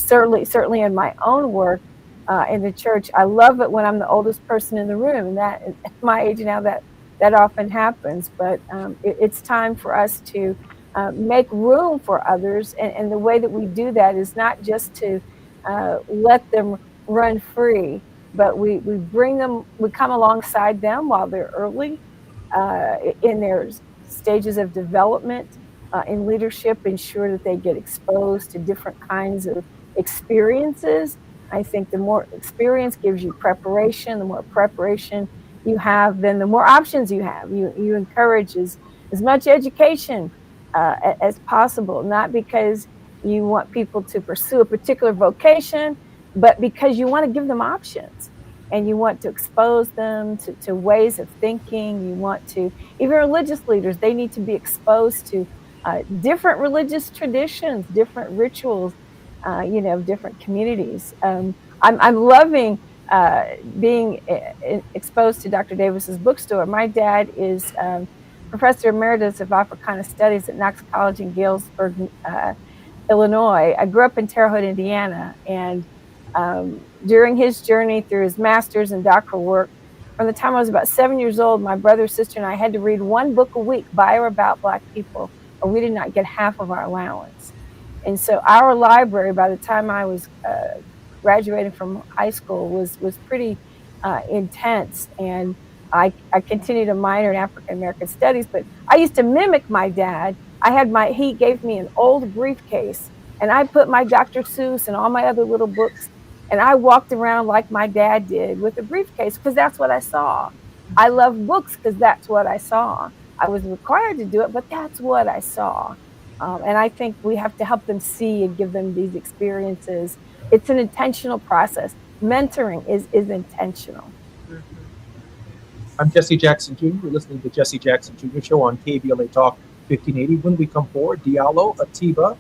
certainly in my own work in the church, I love it when I'm the oldest person in the room. And that at my age now, that often happens. But it's time for us to make room for others. And the way that we do that is not just to let them run free, but we bring them, we come alongside them while they're early in their stages of development in leadership, ensure that they get exposed to different kinds of experiences. I think the more experience gives you preparation. The more preparation you have, then the more options you have. You encourage as much education as possible, not because you want people to pursue a particular vocation, but because you want to give them options and you want to expose them to ways of thinking. You want to, even religious leaders, they need to be exposed to different religious traditions, different rituals, different communities. I'm loving being exposed to Dr. Davis's bookstore. My dad is Professor Emeritus of Africana Studies at Knox College in Galesburg, Illinois. I grew up in Terre Haute, Indiana, and during his journey through his master's and doctoral work, from the time I was about 7 years old, my brother, sister, and I had to read one book a week by or about Black people, or we did not get half of our allowance. And so our library, by the time I was graduating from high school, was pretty intense. And I continued a minor in African American studies, but I used to mimic my dad. He gave me an old briefcase, and I put my Dr. Seuss and all my other little books, and I walked around like my dad did with a briefcase because that's what I saw. I love books because that's what I saw. I was required to do it, but that's what I saw. And I think we have to help them see and give them these experiences. It's an intentional process. Mentoring is intentional. I'm Jesse Jackson Jr. You're listening to Jesse Jackson Jr. Show on KBLA Talk 1580. When we come forward, Diallo, Atiba,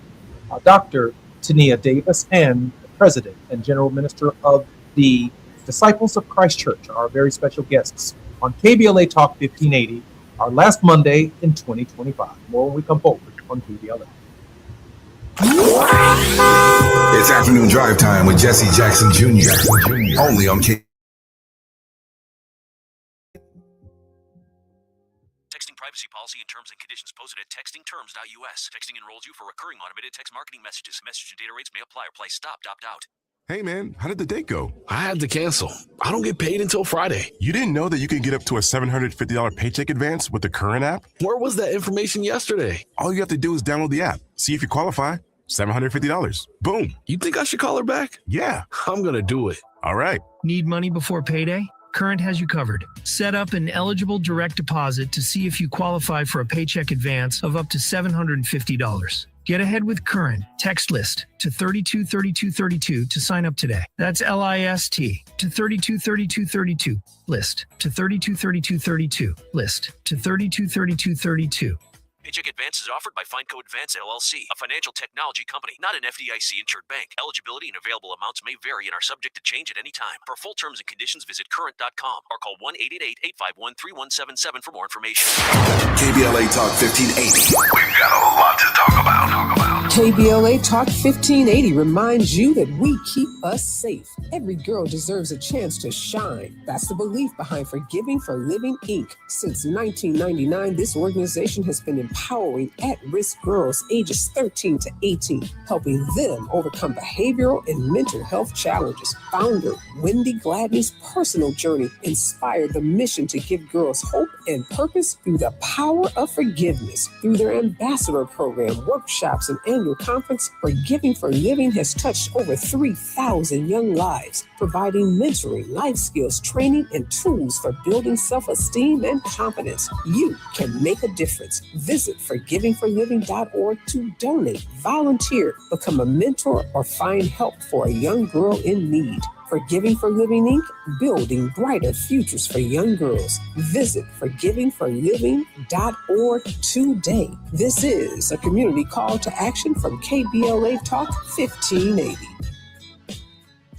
Dr. Tania Davis, and the President and General Minister of the Disciples of Christ Church are our very special guests on KBLA Talk 1580, our last Monday in 2025. More when we come forward on KBLA. It's afternoon drive time with Jesse Jackson Jr. Only on K. Texting privacy policy and terms and conditions posted at textingterms.us. Texting enrolls you for recurring automated text marketing messages. Message and data rates may apply or price stopped, opt out. Hey man, how did the date go? I had to cancel. I don't get paid until Friday. You didn't know that you could get up to a $750 paycheck advance with the Current app? Where was that information yesterday? All you have to do is download the app, see if you qualify. $750. Boom. You think I should call her back? Yeah. I'm going to do it. All right. Need money before payday? Current has you covered. Set up an eligible direct deposit to see if you qualify for a paycheck advance of up to $750. Get ahead with Current. Text LIST to 323232 to sign up today. That's LIST to 323232. LIST to 323232. LIST to 323232. Paycheck advance is offered by Fineco Advance LLC, a financial technology company, not an FDIC-insured bank. Eligibility and available amounts may vary and are subject to change at any time. For full terms and conditions, visit current.com or call 1-888-851-3177 for more information. KBLA Talk 1580. We've got a lot to talk about. KBLA Talk 1580 reminds you that we keep us safe. Every girl deserves a chance to shine. That's the belief behind Forgiving for Living, Inc. Since 1999, this organization has been empowering at-risk girls ages 13 to 18, helping them overcome behavioral and mental health challenges. Founder Wendy Gladney's personal journey inspired the mission to give girls hope and purpose through the power of forgiveness. Through their ambassador program, workshops, and annual conference, Forgiving for Living has touched over 3,000 young lives, providing mentoring, life skills, training, and tools for building self-esteem and confidence. You can make a difference. Visit forgivingforliving.org to donate, volunteer, become a mentor, or find help for a young girl in need. Forgiving for Living, Inc., building brighter futures for young girls. Visit forgivingforliving.org today. This is a community call to action from KBLA Talk 1580.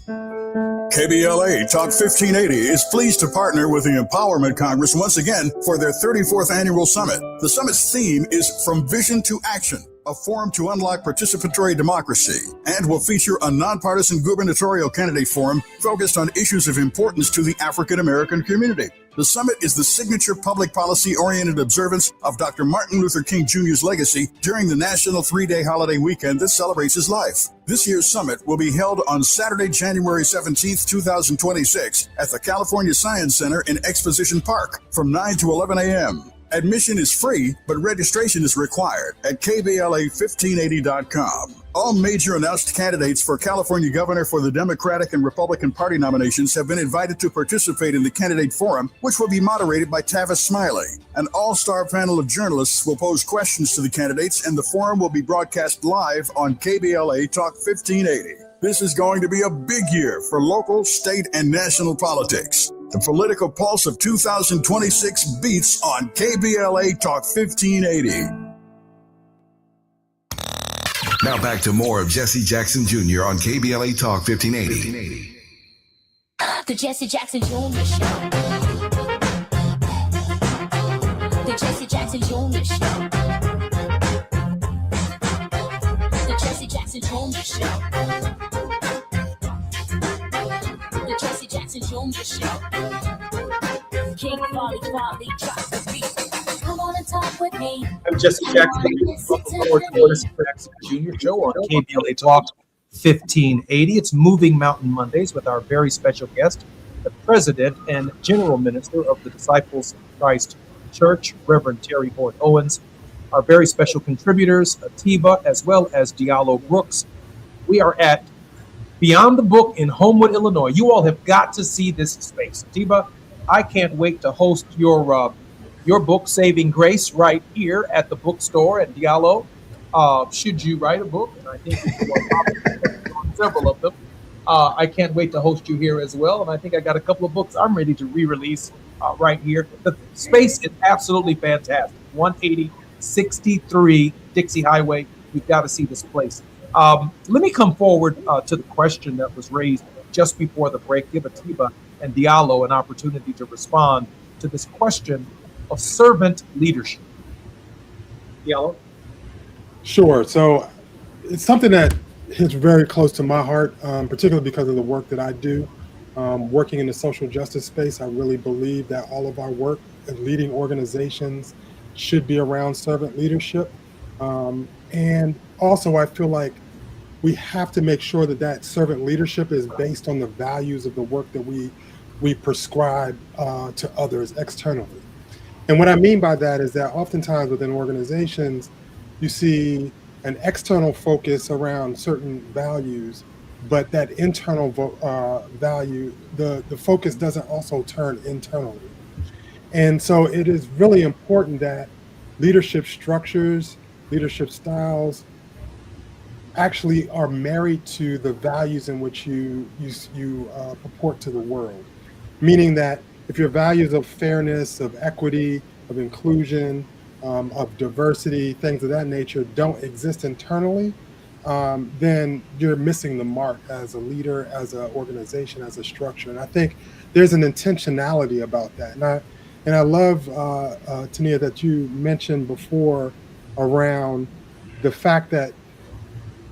KBLA Talk 1580 is pleased to partner with the Empowerment Congress once again for their 34th annual summit. The summit's theme is From Vision to Action, a forum to unlock participatory democracy, and will feature a nonpartisan gubernatorial candidate forum focused on issues of importance to the African American community. The summit is the signature public policy-oriented observance of Dr. Martin Luther King Jr.'s legacy during the national 3-day holiday weekend that celebrates his life. This year's summit will be held on Saturday, January 17th, 2026 at the California Science Center in Exposition Park from 9 to 11 a.m. Admission is free, but registration is required at KBLA1580.com. All major announced candidates for California governor for the Democratic and Republican Party nominations have been invited to participate in the candidate forum, which will be moderated by Tavis Smiley. An all-star panel of journalists will pose questions to the candidates, and the forum will be broadcast live on KBLA Talk 1580. This is going to be a big year for local, state, and national politics. The political pulse of 2026 beats on KBLA Talk 1580. Now back to more of Jesse Jackson Jr. on KBLA Talk 1580. The Jesse Jackson Jr. Show. The Jesse Jackson Jr. Show. The Jesse Jackson Jr. Show. The Jesse Jackson Jr. Show. King Folly drop the beat. Come on and talk with me. I'm Jesse Jackson. Welcome forward to the Jesse Jackson Jr. Show on KBLA Talk 1580. It's Moving Mountain Mondays with our very special guest, the President and General Minister of the Disciples of Christ Church, Reverend Terry Boyd Owens. Our very special contributors, Atiba, as well as Diallo Brooks. We are at Beyond the Book in Homewood, Illinois. You all have got to see this space. Atiba, I can't wait to host your book, Saving Grace, right here at the bookstore. And Diallo, should you write a book, and I think we can several of them, I can't wait to host you here as well. And I think I got a couple of books I'm ready to re-release right here. The space is absolutely fantastic. 18063 Dixie Highway. You've got to see this place. Let me come forward to the question that was raised just before the break. Give Atiba and Diallo an opportunity to respond to this question of servant leadership. Diallo? Sure. So it's something that hits very close to my heart, particularly because of the work that I do. Working in the social justice space, I really believe that all of our work and leading organizations should be around servant leadership. And also, I feel like we have to make sure that that servant leadership is based on the values of the work that we prescribe to others externally. And what I mean by that is that oftentimes within organizations, you see an external focus around certain values, but that internal value, the focus doesn't also turn internally. And so it is really important that leadership structures, leadership styles actually are married to the values in which you purport to the world. Meaning that if your values of fairness, of equity, of inclusion, of diversity, things of that nature don't exist internally, then you're missing the mark as a leader, as an organization, as a structure. And I think there's an intentionality about that. And I love, Tania, that you mentioned before around the fact that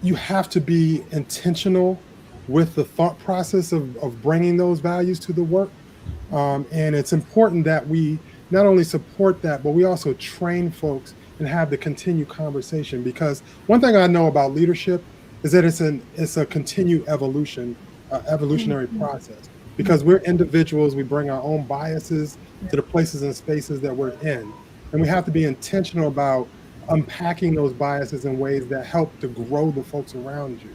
you have to be intentional with the thought process of bringing those values to the work. And it's important that we not only support that, but we also train folks and have the continued conversation. Because one thing I know about leadership is that it's a continued evolutionary process. Because we're individuals, we bring our own biases to the places and spaces that we're in. And we have to be intentional about unpacking those biases in ways that help to grow the folks around you.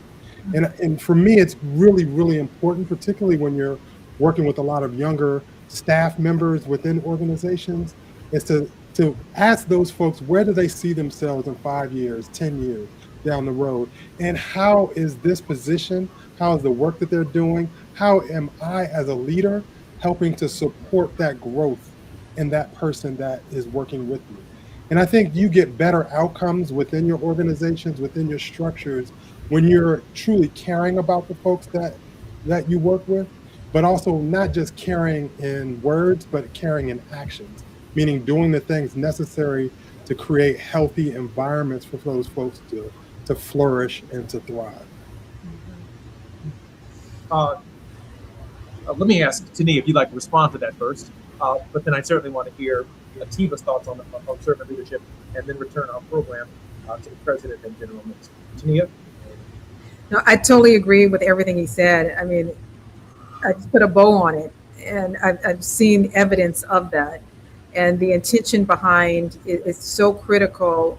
And for me, it's really, really important, particularly when you're working with a lot of younger staff members within organizations, is to ask those folks, where do they see themselves in 5 years, 10 years down the road? And how is this position, how is the work that they're doing, how am I as a leader helping to support that growth in that person that is working with me? And I think you get better outcomes within your organizations, within your structures, when you're truly caring about the folks that you work with, but also not just caring in words, but caring in actions, meaning doing the things necessary to create healthy environments for those folks to flourish and to thrive. Let me ask Tania if you'd like to respond to that first, but then I certainly want to hear Atiba's thoughts on servant leadership, and then return our program to the president and general minister. Tania? No, I totally agree with everything he said. I mean, I just put a bow on it, and I've seen evidence of that. And the intention behind it is so critical,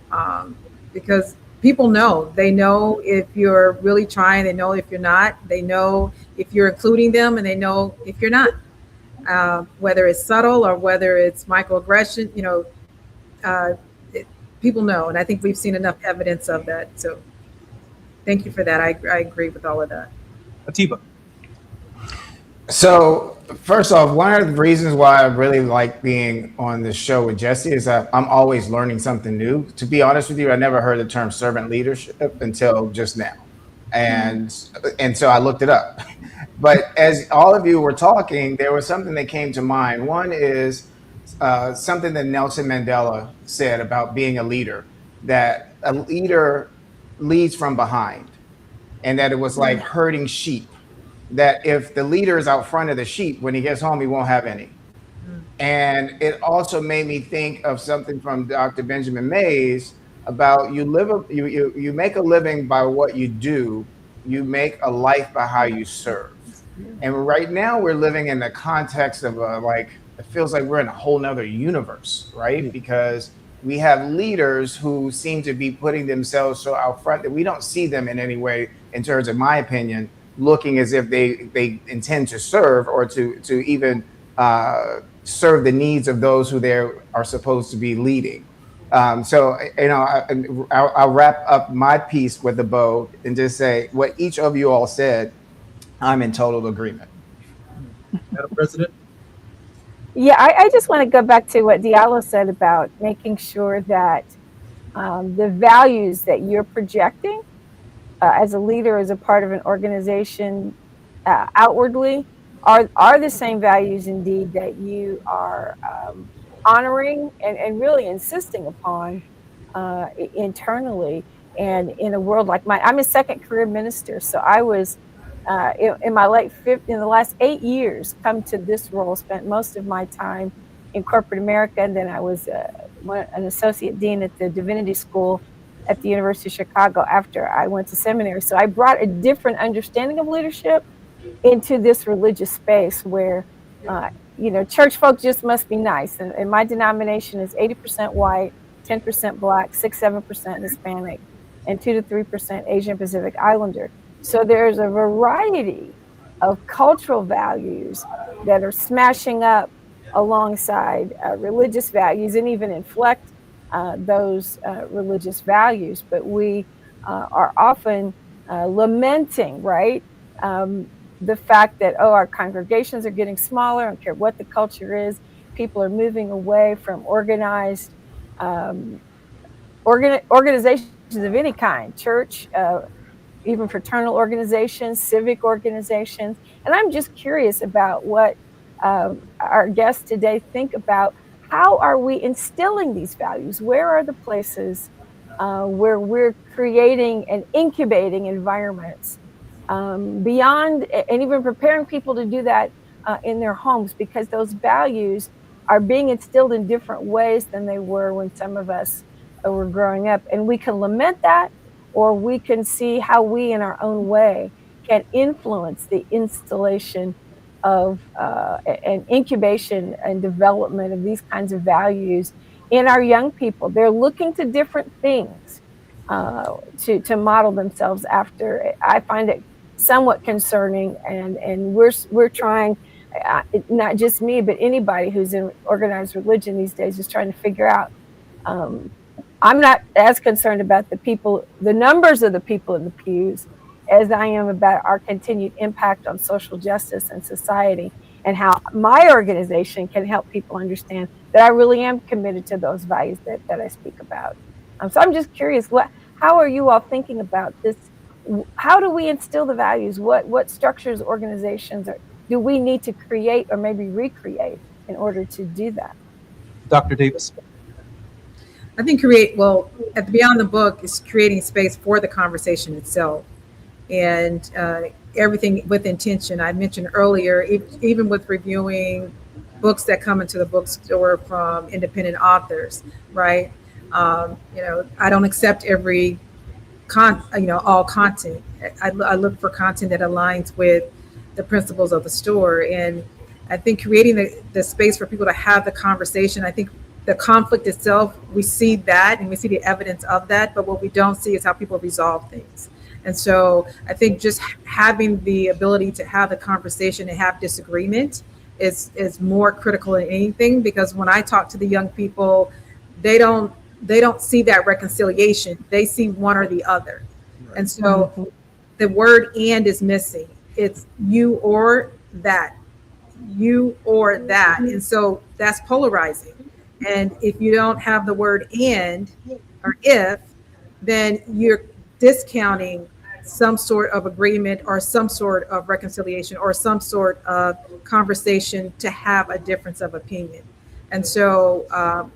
because people know. They know if you're really trying, they know if you're not, they know if you're including them, and they know if you're not. Whether it's subtle or whether it's microaggression, people know. And I think we've seen enough evidence of that. So thank you for that. I agree with all of that. Atiba. So first off, one of the reasons why I really like being on this show with Jesse is that I'm always learning something new. To be honest with you, I never heard the term servant leadership until just now. And so I looked it up. But as all of you were talking, there was something that came to mind. One is something that Nelson Mandela said about being a leader, that a leader leads from behind, and that it was like herding sheep. That if the leader is out front of the sheep, when he gets home, he won't have any. And it also made me think of something from Dr. Benjamin Mays about you make a living by what you do, you make a life by how you serve. And right now we're living in the context of it feels like we're in a whole nother universe, right? Because we have leaders who seem to be putting themselves so out front that we don't see them in any way, in terms of my opinion, looking as if they intend to serve or to even serve the needs of those who they are supposed to be leading. So, I'll wrap up my piece with a bow and just say what each of you all said I'm in total agreement. Madam President? Yeah, I just want to go back to what Diallo said about making sure that the values that you're projecting as a leader, as a part of an organization outwardly, are the same values indeed that you are honoring and really insisting upon internally. And in a world like mine, I'm a second career minister, so I was in the last 8 years come to this role, spent most of my time in corporate America, and then I was an associate dean at the Divinity School at the University of Chicago after I went to seminary. So I brought a different understanding of leadership into this religious space where, church folk just must be nice. And my denomination is 80% white, 10% black, 6-7% Hispanic, and 2 to 3% Asian Pacific Islander. So there's a variety of cultural values that are smashing up alongside religious values and even inflect those religious values. But we are often lamenting, right? The fact that, our congregations are getting smaller. I don't care what the culture is. People are moving away from organized organizations of any kind, church, even fraternal organizations, civic organizations. And I'm just curious about what our guests today think about. How are we instilling these values? Where are the places where we're creating and incubating environments beyond, and even preparing people to do that in their homes, because those values are being instilled in different ways than they were when some of us were growing up. And we can lament that, or we can see how we in our own way can influence the installation of and incubation and development of these kinds of values in our young people. They're looking to different things to model themselves after. I find it somewhat concerning, and we're trying, not just me, but anybody who's in organized religion these days is trying to figure out. I'm not as concerned about the numbers of the people in the pews, as I am about our continued impact on social justice and society, and how my organization can help people understand that I really am committed to those values that I speak about. So I'm just curious, how are you all thinking about this? How do we instill the values? What structures, organizations do we need to create or maybe recreate in order to do that? Dr. Davis? I think at the Beyond the Book is creating space for the conversation itself, and everything with intention. I mentioned earlier, even with reviewing books that come into the bookstore from independent authors, right? I don't accept every all content. I look for content that aligns with the principles of the store, and I think creating the space for people to have the conversation. I think the conflict itself, we see that and we see the evidence of that, but what we don't see is how people resolve things. And so I think just having the ability to have the conversation and have disagreement is more critical than anything, because when I talk to the young people, they don't see that reconciliation. They see one or the other. Right. And so the word "and" is missing. It's you or that, and so that's polarizing. And if you don't have the word "and" or "if," then you're discounting some sort of agreement or some sort of reconciliation or some sort of conversation to have a difference of opinion. And so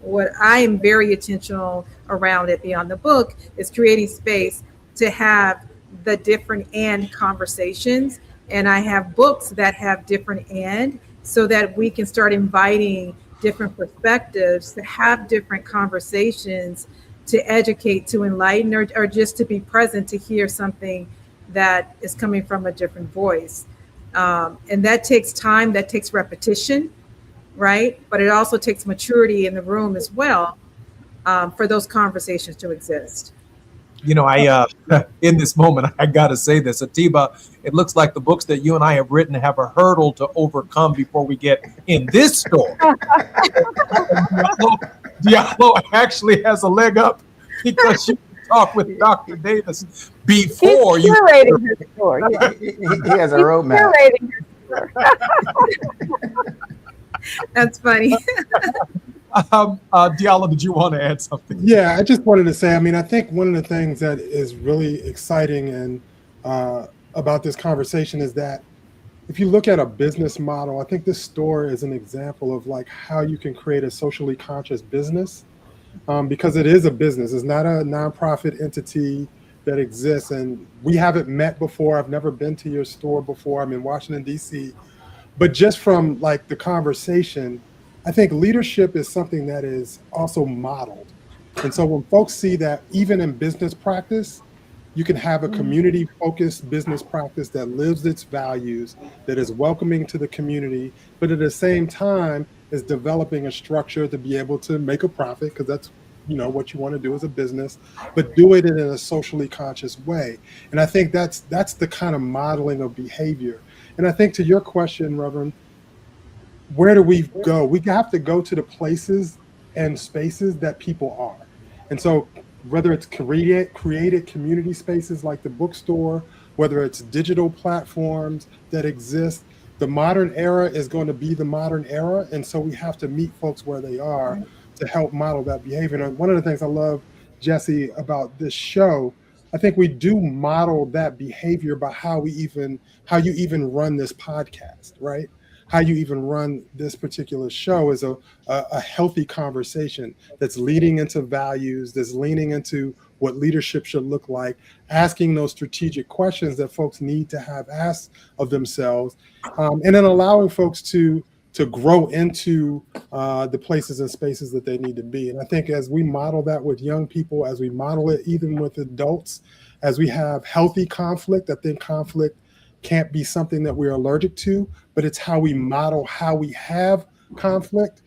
what I am very intentional around at Beyond the Book is creating space to have the different "and" conversations. And I have books that have different "and," so that we can start inviting different perspectives to have different conversations, to educate, to enlighten, or just to be present to hear something that is coming from a different voice. And that takes time, that takes repetition, right? But it also takes maturity in the room as well for those conversations to exist. I in this moment, I got to say this, Atiba, it looks like the books that you and I have written have a hurdle to overcome before we get in this store. Diallo actually has a leg up because she Talk with Dr. Davis before He's you. curating her store. Yeah. He has a roadmap. Curating her store. That's funny. Diallo, did you want to add something? Yeah, I just wanted to say, I mean, I think one of the things that is really exciting and about this conversation is that if you look at a business model, I think this store is an example of like how you can create a socially conscious business, because it is a business. It's not a nonprofit entity that exists, and we haven't met before. I've never been to your store before. I'm in Washington, D.C., but just from like the conversation, I think leadership is something that is also modeled. And so when folks see that even in business practice, you can have a community-focused business practice that lives its values, that is welcoming to the community, but at the same time is developing a structure to be able to make a profit, because that's what you want to do as a business, but do it in a socially conscious way. And I think that's the kind of modeling of behavior. And I think to your question, Reverend, where do we go? We have to go to the places and spaces that people are. And so whether it's created community spaces like the bookstore, whether it's digital platforms that exist, the modern era is going to be the modern era. And so we have to meet folks where they are to help model that behavior. And one of the things I love, Jesse, about this show, I think we do model that behavior by how you even run this podcast, right? How you even run this particular show is a healthy conversation that's leading into values, that's leaning into what leadership should look like, asking those strategic questions that folks need to have asked of themselves, and then allowing folks to grow into the places and spaces that they need to be. And I think as we model that with young people, as we model it even with adults, as we have healthy conflict, I think conflict can't be something that we're allergic to, but it's how we model how we have conflict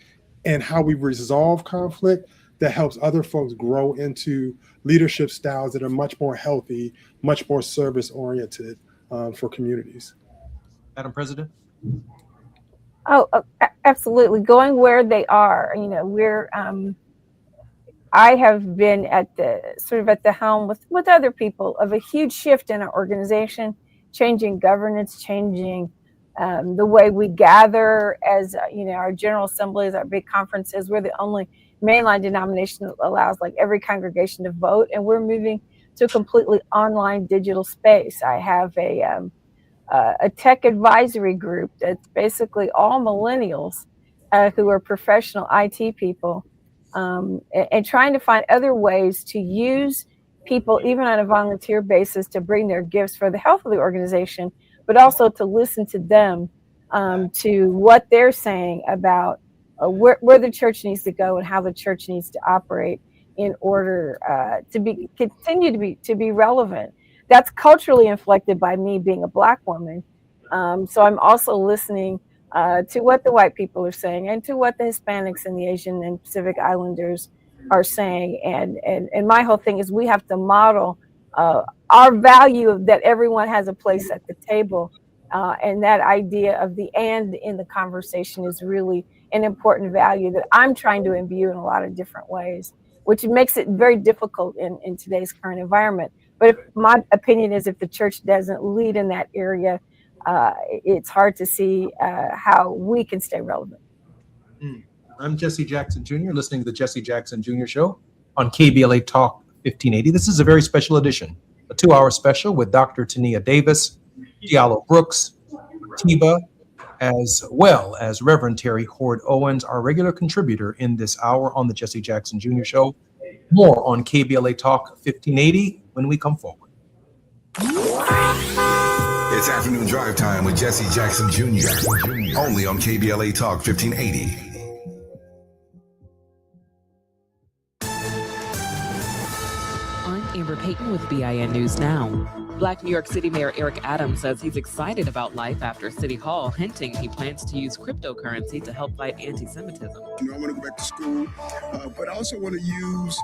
and how we resolve conflict that helps other folks grow into leadership styles that are much more healthy, much more service oriented for communities. Madam President? Oh, absolutely. Going where they are. I have been at the helm with other people of a huge shift in our organization, changing governance, changing the way we gather as, our General Assemblies, our big conferences. We're the only mainline denomination that allows like every congregation to vote, and we're moving to a completely online digital space. I have a tech advisory group that's basically all millennials who are professional IT people, and trying to find other ways to use people, even on a volunteer basis, to bring their gifts for the health of the organization, but also to listen to them, to what they're saying about where the church needs to go and how the church needs to operate in order to continue to be relevant. That's culturally inflected by me being a Black woman. So I'm also listening to what the white people are saying and to what the Hispanics and the Asian and Pacific Islanders are saying. And my whole thing is we have to model our value of that everyone has a place at the table. And that idea of the and in the conversation is really an important value that I'm trying to imbue in a lot of different ways, which makes it very difficult in today's current environment. But my opinion is if the church doesn't lead in that area, it's hard to see how we can stay relevant. I'm Jesse Jackson Jr., listening to the Jesse Jackson Jr. Show on KBLA Talk 1580. This is a very special edition, a 2-hour special with Dr. Tania Davis, Diallo Brooks, Tiba, as well as Reverend Terry Hord Owens, our regular contributor in this hour on the Jesse Jackson Jr. Show. More on KBLA Talk 1580 when we come forward. It's afternoon drive time with Jesse Jackson Jr. Only on KBLA Talk 1580. I'm Amber Payton with BIN News Now. Black New York City Mayor Eric Adams says he's excited about life after City Hall, hinting he plans to use cryptocurrency to help fight anti-Semitism. You know, I want to go back to school, but I also want to use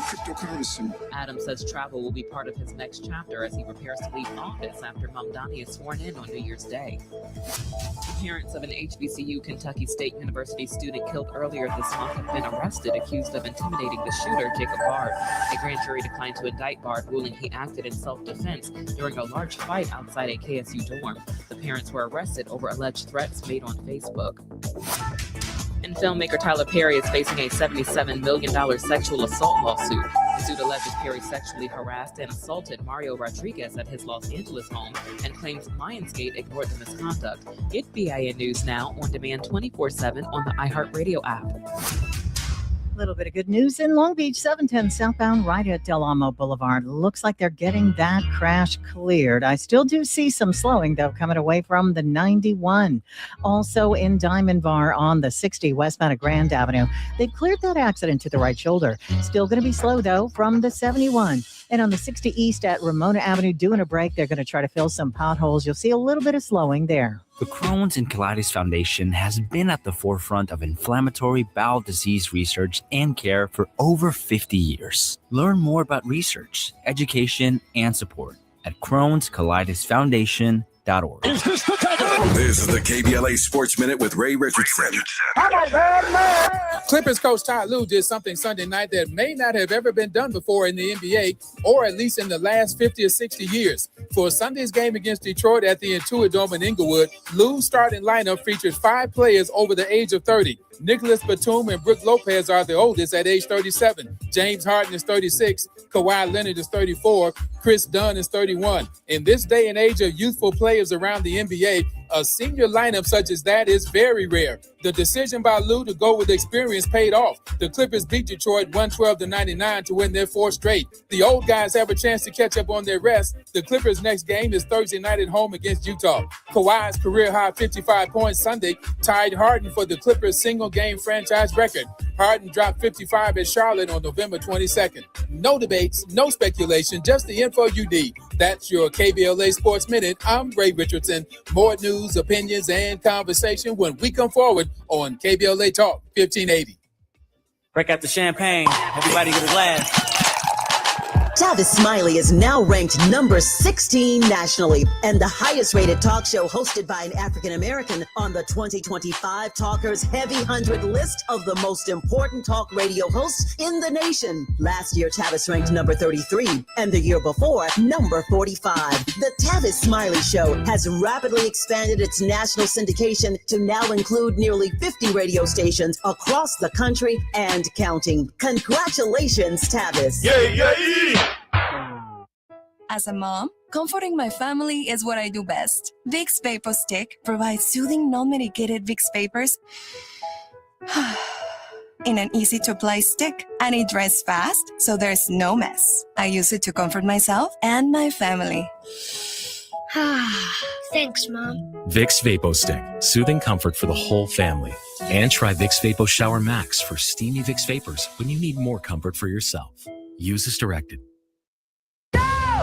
cryptocurrency. Adams says travel will be part of his next chapter as he prepares to leave office after Mamdani is sworn in on New Year's Day. The parents of an HBCU Kentucky State University student killed earlier this month have been arrested, accused of intimidating the shooter, Jacob Bard. A grand jury declined to indict Bard, ruling he acted in self-defense during a large fight outside a KSU dorm. The parents were arrested over alleged threats made on Facebook. And filmmaker Tyler Perry is facing a $77 million sexual assault lawsuit. The suit alleges Perry sexually harassed and assaulted Mario Rodriguez at his Los Angeles home and claims Lionsgate ignored the misconduct. Get BIN News Now on demand 24/7 on the iHeartRadio app. A little bit of good news in Long Beach, 710 southbound right at Del Amo Boulevard. Looks like they're getting that crash cleared. I still do see some slowing, though, coming away from the 91. Also in Diamond Bar on the 60 westbound of Grand Avenue. They've cleared that accident to the right shoulder. Still going to be slow, though, from the 71. And on the 60 east at Ramona Avenue, doing a break, they're going to try to fill some potholes. You'll see a little bit of slowing there. The Crohn's and Colitis Foundation has been at the forefront of inflammatory bowel disease research and care for over 50 years. Learn more about research, education, and support at Crohn'sColitisFoundation.org. This is the KBLA Sports Minute with Ray Richardson. Clippers coach Ty Lue did something Sunday night that may not have ever been done before in the NBA, or at least in the last 50 or 60 years. For Sunday's game against Detroit at the Intuit Dome in Inglewood, Lue's starting lineup featured 5 players over the age of 30. Nicholas Batum and Brook Lopez are the oldest at age 37. James Harden is 36. Kawhi Leonard is 34. Chris Dunn is 31. In this day and age of youthful players around the NBA, a senior lineup such as that is very rare. The decision by Lue to go with experience paid off. The Clippers beat Detroit 112-99 to win their 4th straight. The old guys have a chance to catch up on their rest. The Clippers' next game is Thursday night at home against Utah. Kawhi's career-high 55 points Sunday tied Harden for the Clippers' single-game franchise record. Harden dropped 55 at Charlotte on November 22nd. No debates, no speculation, just the info you need. That's your KBLA Sports Minute. I'm Ray Richardson. More news, opinions, and conversation when we come forward on KBLA Talk 1580. Break out the champagne. Everybody get a glass. Tavis Smiley is now ranked number 16 nationally and the highest rated talk show hosted by an African American on the 2025 Talkers Heavy 100 list of the most important talk radio hosts in the nation. Last year, Tavis ranked number 33 and the year before, number 45. The Tavis Smiley Show has rapidly expanded its national syndication to now include nearly 50 radio stations across the country and counting. Congratulations, Tavis. Yay, yay! As a mom, comforting my family is what I do best. Vicks Vapor Stick provides soothing, non-medicated Vicks Vapors in an easy-to-apply stick, and it dries fast, so there's no mess. I use it to comfort myself and my family. Thanks, Mom. Vicks Vapo Stick, soothing comfort for the whole family. And try Vicks Vapo Shower Max for steamy Vicks Vapors when you need more comfort for yourself. Use as directed.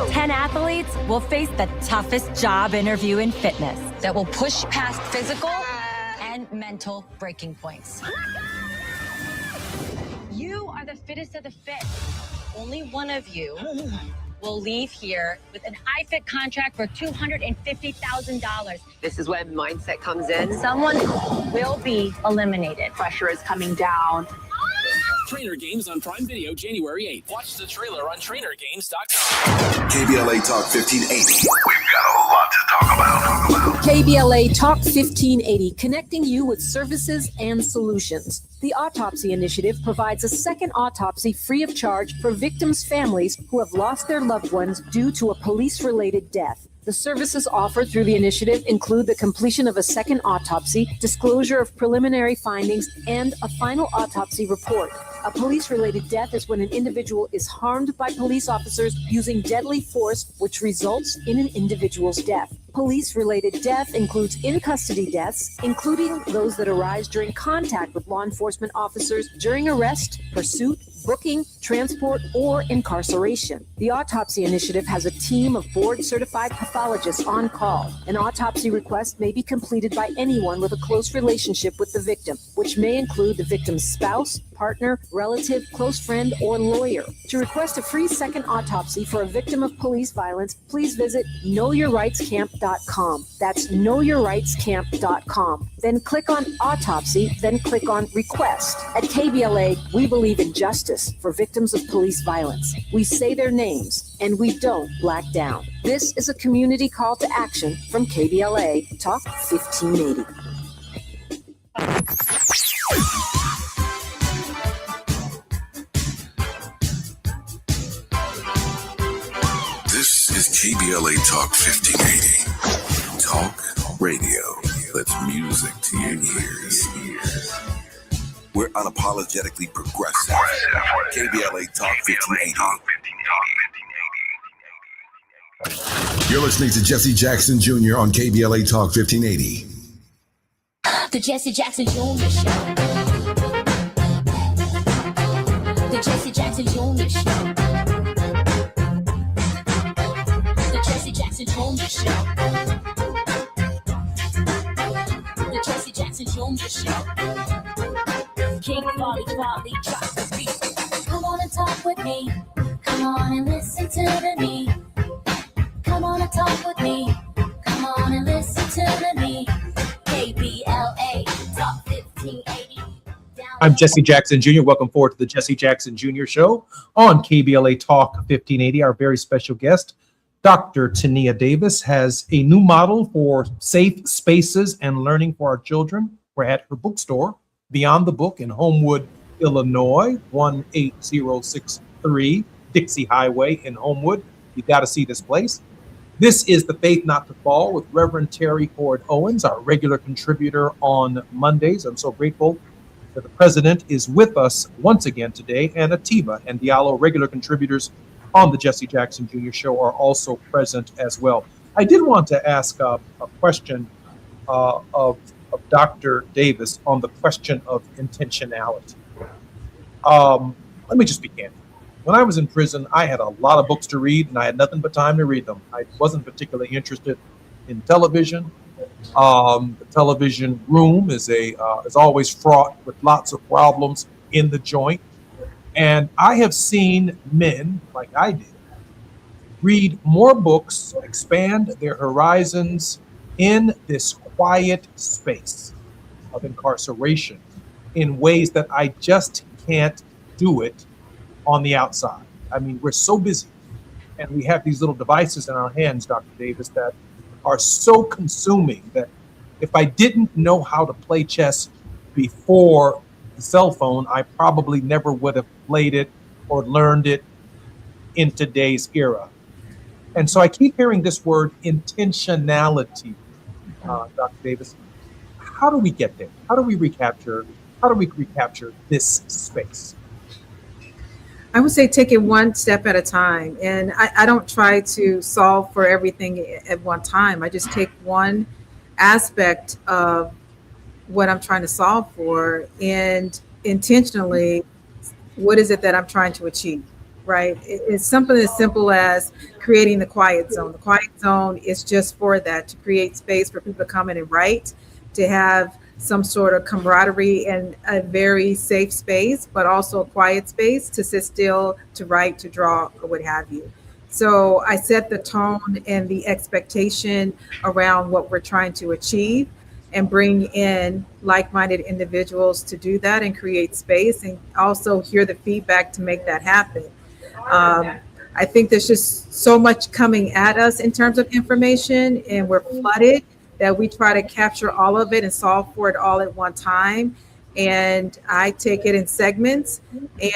10 athletes will face the toughest job interview in fitness that will push past physical and mental breaking points. You are the fittest of the fit. Only one of you will leave here with an iFit contract for $250,000. This is when mindset comes in. Someone will be eliminated. Pressure is coming down. Trainer Games on Prime Video January 8th. Watch the trailer on trainergames.com. KBLA Talk 1580. We've got a lot to talk about. KBLA Talk 1580, connecting you with services and solutions. The Autopsy Initiative provides a second autopsy free of charge for victims' families who have lost their loved ones due to a police-related death. The services offered through the initiative include the completion of a second autopsy, disclosure of preliminary findings, and a final autopsy report. A police-related death is when an individual is harmed by police officers using deadly force, which results in an individual's death. police-related death includes in-custody deaths, including those that arise during contact with law enforcement officers during arrest, pursuit, booking, transport, or incarceration. The Autopsy Initiative has a team of board-certified pathologists on call. An autopsy request may be completed by anyone with a close relationship with the victim, which may include the victim's spouse, partner, relative, close friend, or lawyer. To request a free second autopsy for a victim of police violence, please visit knowyourrightscamp.com. That's knowyourrightscamp.com. Then click on autopsy, then click on request. At KBLA, we believe in justice for victims of police violence. We say their names and we don't black down. This is a community call to action from KBLA Talk 1580. This is KBLA Talk 1580. Talk radio. That's music to your ears. We're unapologetically progressive. KBLA Talk 1580. You're listening to Jesse Jackson Jr. on KBLA Talk 1580. The Jesse Jackson Jr. Show. The Jesse Jackson Jr. Show. The Jesse Jackson Jr. Show. The Jesse Jackson Jr. Show. King Volley, drop the beat. Come on and talk with me. Come on and listen to me. Come on and talk with me. Come on and listen to me. KBLA Talk 1580. I'm Jesse Jackson Jr. Welcome forward to the Jesse Jackson Jr. Show on KBLA Talk 1580. Our very special guest, Dr. Tania Davis, has a new model for safe spaces and learning for our children. We're at her bookstore, Beyond the Book in Homewood, Illinois, 18063 Dixie Highway in Homewood. You got to see this place. This is The Faith Not to Fall with Reverend Terry Ford Owens, our regular contributor on Mondays. I'm so grateful that the president is with us once again today, and Atiba and Diallo, regular contributors on the Jesse Jackson Jr. Show, are also present as well. I did want to ask a question of Dr. Davis on the question of intentionality. Let me just be candid. When I was in prison, I had a lot of books to read, and I had nothing but time to read them. I wasn't particularly interested in television. The television room is always fraught with lots of problems in the joint. And I have seen men, like I did, read more books, expand their horizons in this quiet space of incarceration in ways that I just can't do it on the outside. I mean, we're so busy, and we have these little devices in our hands, Dr. Davis, that are so consuming that if I didn't know how to play chess before the cell phone, I probably never would have played it or learned it in today's era. And so I keep hearing this word intentionality, Dr. Davis. How do we get there? How do we recapture this space? I would say take it one step at a time. And I don't try to solve for everything at one time. I just take one aspect of what I'm trying to solve for and intentionally, what is it that I'm trying to achieve, right? It's something as simple as creating the quiet zone. The quiet zone is just for that, to create space for people to come in and write, to have some sort of camaraderie and a very safe space, but also a quiet space to sit still, to write, to draw, or what have you. So I set the tone and the expectation around what we're trying to achieve and bring in like-minded individuals to do that and create space, and also hear the feedback to make that happen. I think there's just so much coming at us in terms of information, and we're flooded that we try to capture all of it and solve for it all at one time. And I take it in segments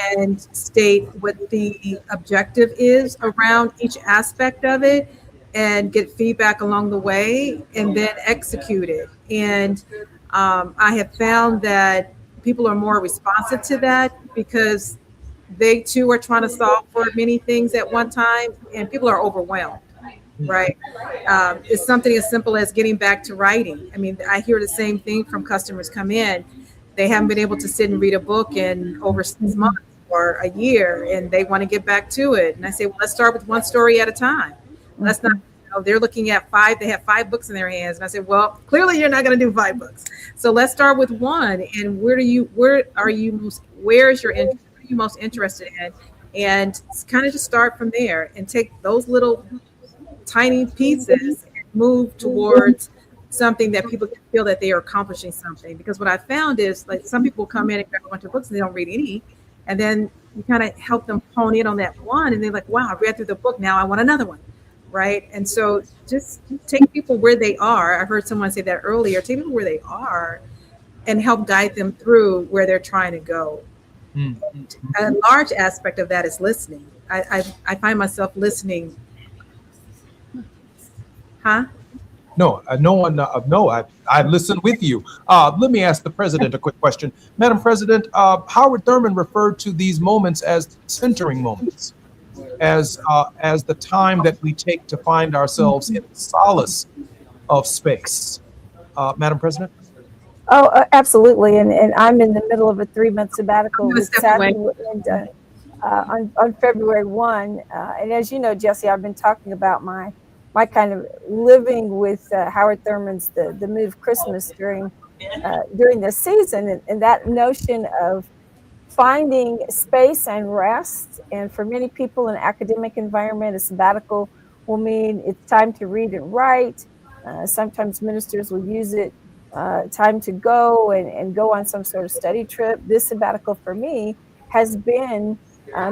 and state what the objective is around each aspect of it and get feedback along the way and then execute it. And I have found that people are more responsive to that because they too are trying to solve for many things at one time, and people are overwhelmed. right? It's something as simple as getting back to writing. I mean, I hear the same thing from customers come in. They haven't been able to sit and read a book in over 6 months or a year, and they want to get back to it. And I say, well, let's start with one story at a time. Let's not, they're looking at 5, they have 5 books in their hands. And I said, well, clearly you're not going to do 5 books. So let's start with one. And where is your interest? What are you most interested in? And kind of just start from there and take those little tiny pieces and move towards something that people can feel that they are accomplishing something. Because what I found is, like, some people come in and grab a bunch of books and they don't read any. And then you kind of help them hone in on that one. And they're like, wow, I read through the book. Now I want another one. Right. And so just take people where they are. I heard someone say that earlier. Take people where they are and help guide them through where they're trying to go. A large aspect of that is listening. I find myself listening. Huh? No, I listen with you. Let me ask the president a quick question. Madam President, Howard Thurman referred to these moments as centering moments, as the time that we take to find ourselves in the solace of space. Madam President? Oh, absolutely. And I'm in the middle of a 3-month sabbatical with Saturday on February 1. And as you know, Jesse, I've been talking about my kind of living with Howard Thurman's The Mood of Christmas during this season, and that notion of finding space and rest. And for many people in an academic environment, a sabbatical will mean it's time to read and write. Sometimes ministers will use it time to go and go on some sort of study trip. This sabbatical for me has been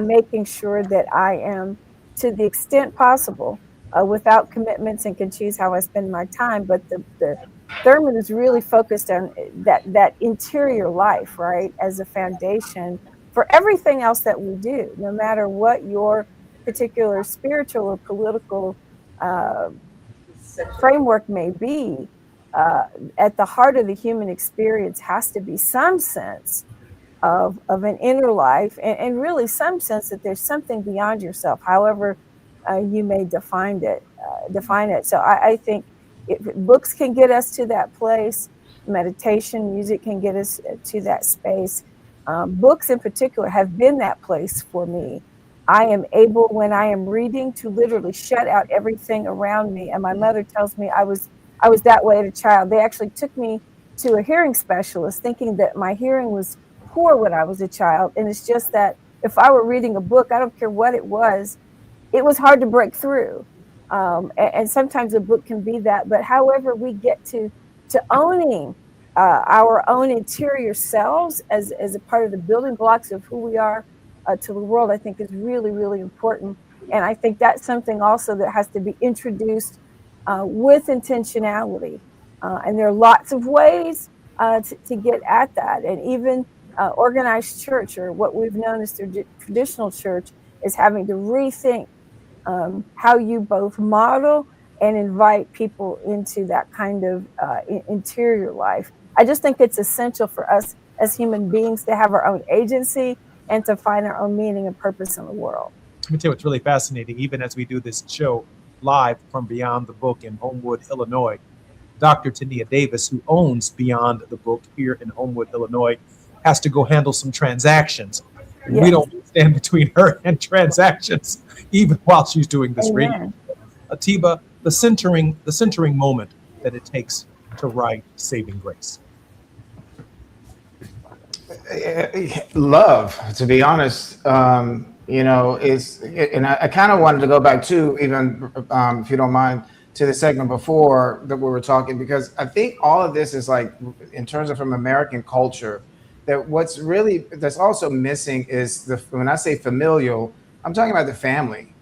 making sure that I am, to the extent possible, without commitments, and can choose how I spend my time. But the Thurman is really focused on that interior life, right, as a foundation for everything else that we do, no matter what your particular spiritual or political framework may be. At the heart of the human experience has to be some sense of an inner life, and really some sense that there's something beyond yourself, however you may define it. So I think if books can get us to that place, meditation, music can get us to that space. Books in particular have been that place for me. I am able, when I am reading, to literally shut out everything around me. And my mother tells me I was that way as a child. They actually took me to a hearing specialist thinking that my hearing was poor when I was a child. And it's just that if I were reading a book, I don't care what it was hard to break through. And sometimes a book can be that. But however we get to owning our own interior selves as a part of the building blocks of who we are to the world, I think is really, really important. And I think that's something also that has to be introduced with intentionality. And there are lots of ways to get at that. And even organized church, or what we've known as traditional church, is having to rethink how you both model and invite people into that kind of interior life. I just think it's essential for us as human beings to have our own agency and to find our own meaning and purpose in the world. Let me tell you what's really fascinating. Even as we do this show live from Beyond the Book in Homewood, Illinois, Dr. Tania Davis, who owns Beyond the Book here in Homewood, Illinois, has to go handle some transactions. Yes. We don't stand between her and transactions, even while she's doing this radio. Atiba, the centering moment that it takes to write Saving Grace. Love, to be honest. And I kind of wanted to go back to, even if you don't mind, to the segment before that we were talking, because I think all of this is like, in terms of from American culture, that that's also missing is when I say familial, I'm talking about the family.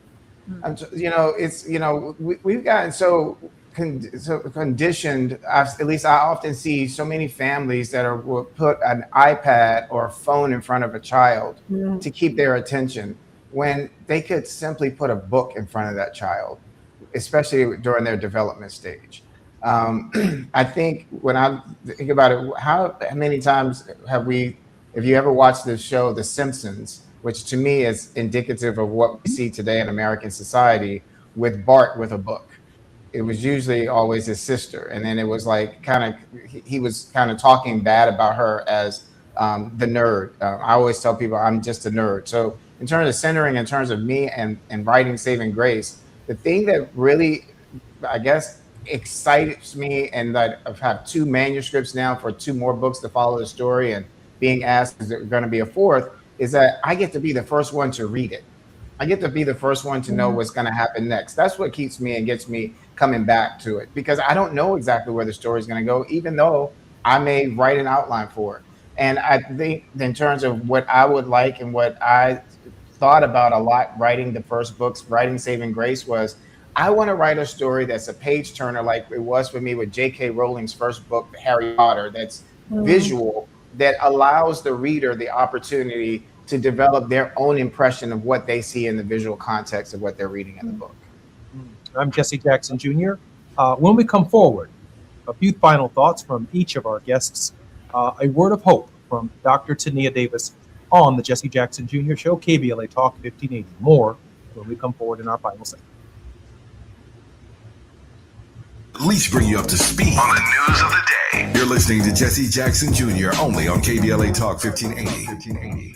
We've gotten so conditioned. At least I often see so many families that will put an iPad or a phone in front of a child to keep their attention, when they could simply put a book in front of that child, especially during their development stage. I think when I think about it, how many times have if you ever watched the show The Simpsons, which to me is indicative of what we see today in American society, with Bart with a book. it was usually always his sister. And then it was like he was kind of talking bad about her as the nerd. I always tell people I'm just a nerd. So in terms of centering, in terms of me and writing Saving Grace, the thing that really, I guess, excites me, and that I've had 2 manuscripts now for 2 more books to follow the story, and being asked is there going to be a 4th, is that I get to be the first one to read it. I get to be the first one to know what's going to happen next. That's what keeps me and gets me coming back to it, because I don't know exactly where the story is going to go, even though I may write an outline for it. And I think in terms of what I would like and what I thought about a lot writing the first books, writing Saving Grace, was I want to write a story that's a page turner like it was for me with J.K. Rowling's first book, Harry Potter, that's visual, that allows the reader the opportunity to develop their own impression of what they see in the visual context of what they're reading in the book. I'm Jesse Jackson Jr. When we come forward, a few final thoughts from each of our guests, a word of hope from Dr. Tania Davis on the Jesse Jackson Jr. Show, KBLA Talk 1580. More when we come forward in our final segment. At least bring you up to speed on the news of the day. You're listening to Jesse Jackson Jr. only on KBLA Talk 1580.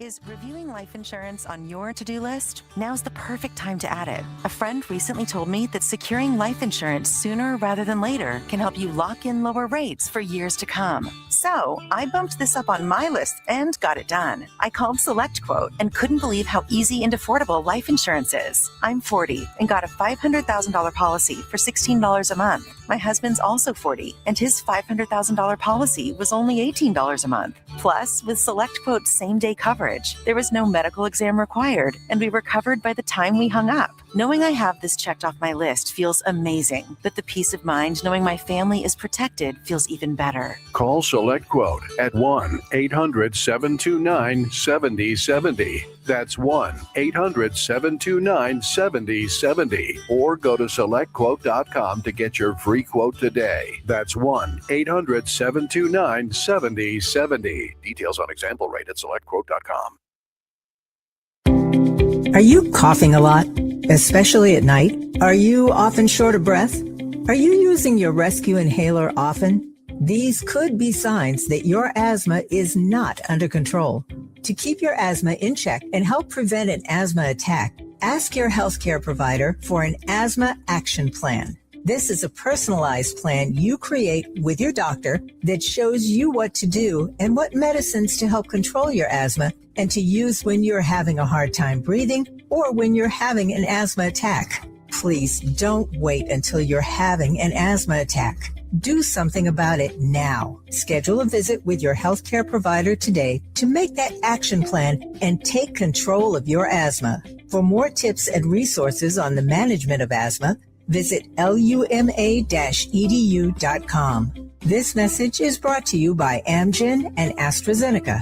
Is reviewing life insurance on your to-do list? Now's the perfect time to add it. A friend recently told me that securing life insurance sooner rather than later can help you lock in lower rates for years to come. So I bumped this up on my list and got it done. I called SelectQuote and couldn't believe how easy and affordable life insurance is. I'm 40 and got a $500,000 policy for $16 a month. My husband's also 40 and his $500,000 policy was only $18 a month. Plus, with SelectQuote's same-day coverage, there was no medical exam required, and we were covered by the time we hung up. Knowing I have this checked off my list feels amazing, but the peace of mind knowing my family is protected feels even better. Call SelectQuote at 1-800-729-7070. That's 1-800-729-7070. Or go to SelectQuote.com to get your free quote today. That's 1-800-729-7070. Details on example rate at SelectQuote.com. Are you coughing a lot, especially at night? Are you often short of breath? Are you using your rescue inhaler often? These could be signs that your asthma is not under control. To keep your asthma in check and help prevent an asthma attack, ask your healthcare provider for an asthma action plan. This is a personalized plan you create with your doctor that shows you what to do and what medicines to help control your asthma and to use when you're having a hard time breathing or when you're having an asthma attack. Please don't wait until you're having an asthma attack. Do something about it now. Schedule a visit with your healthcare provider today to make that action plan and take control of your asthma. For more tips and resources on the management of asthma, visit luma-edu.com. This message is brought to you by Amgen and AstraZeneca.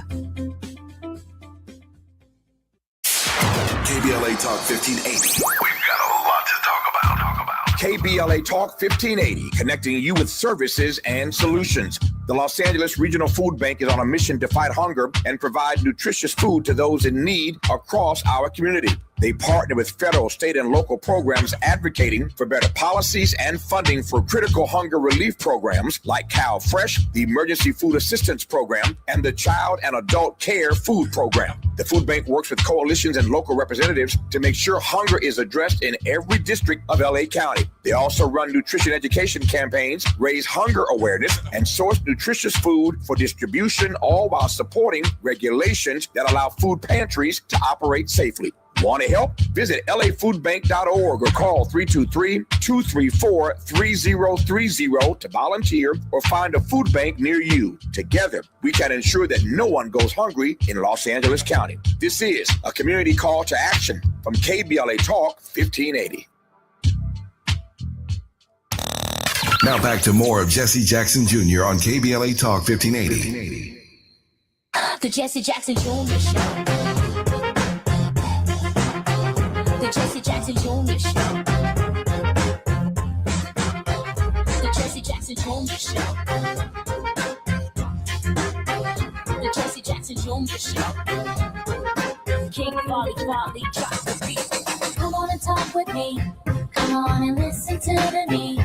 KBLA Talk 1580. We've got a lot to talk about. KBLA Talk 1580, connecting you with services and solutions. The Los Angeles Regional Food Bank is on a mission to fight hunger and provide nutritious food to those in need across our community. They partner with federal, state, and local programs advocating for better policies and funding for critical hunger relief programs like Cal Fresh, the Emergency Food Assistance Program, and the Child and Adult Care Food Program. The food bank works with coalitions and local representatives to make sure hunger is addressed in every district of LA County. They also run nutrition education campaigns, raise hunger awareness, and source nutritious food for distribution, all while supporting regulations that allow food pantries to operate safely. Want to help? Visit lafoodbank.org or call 323-234-3030 to volunteer or find a food bank near you. Together, we can ensure that no one goes hungry in Los Angeles County. This is a community call to action from KBLA Talk 1580. Now back to more of Jesse Jackson Jr. on KBLA Talk 1580. The Jesse Jackson Jr. Show. The Jesse Jackson Jr. Show. The Jesse Jackson Jr. Show. The Jesse Jackson Jr. Show. volley, drop the beat. Come on and talk with me. Come on and listen to me.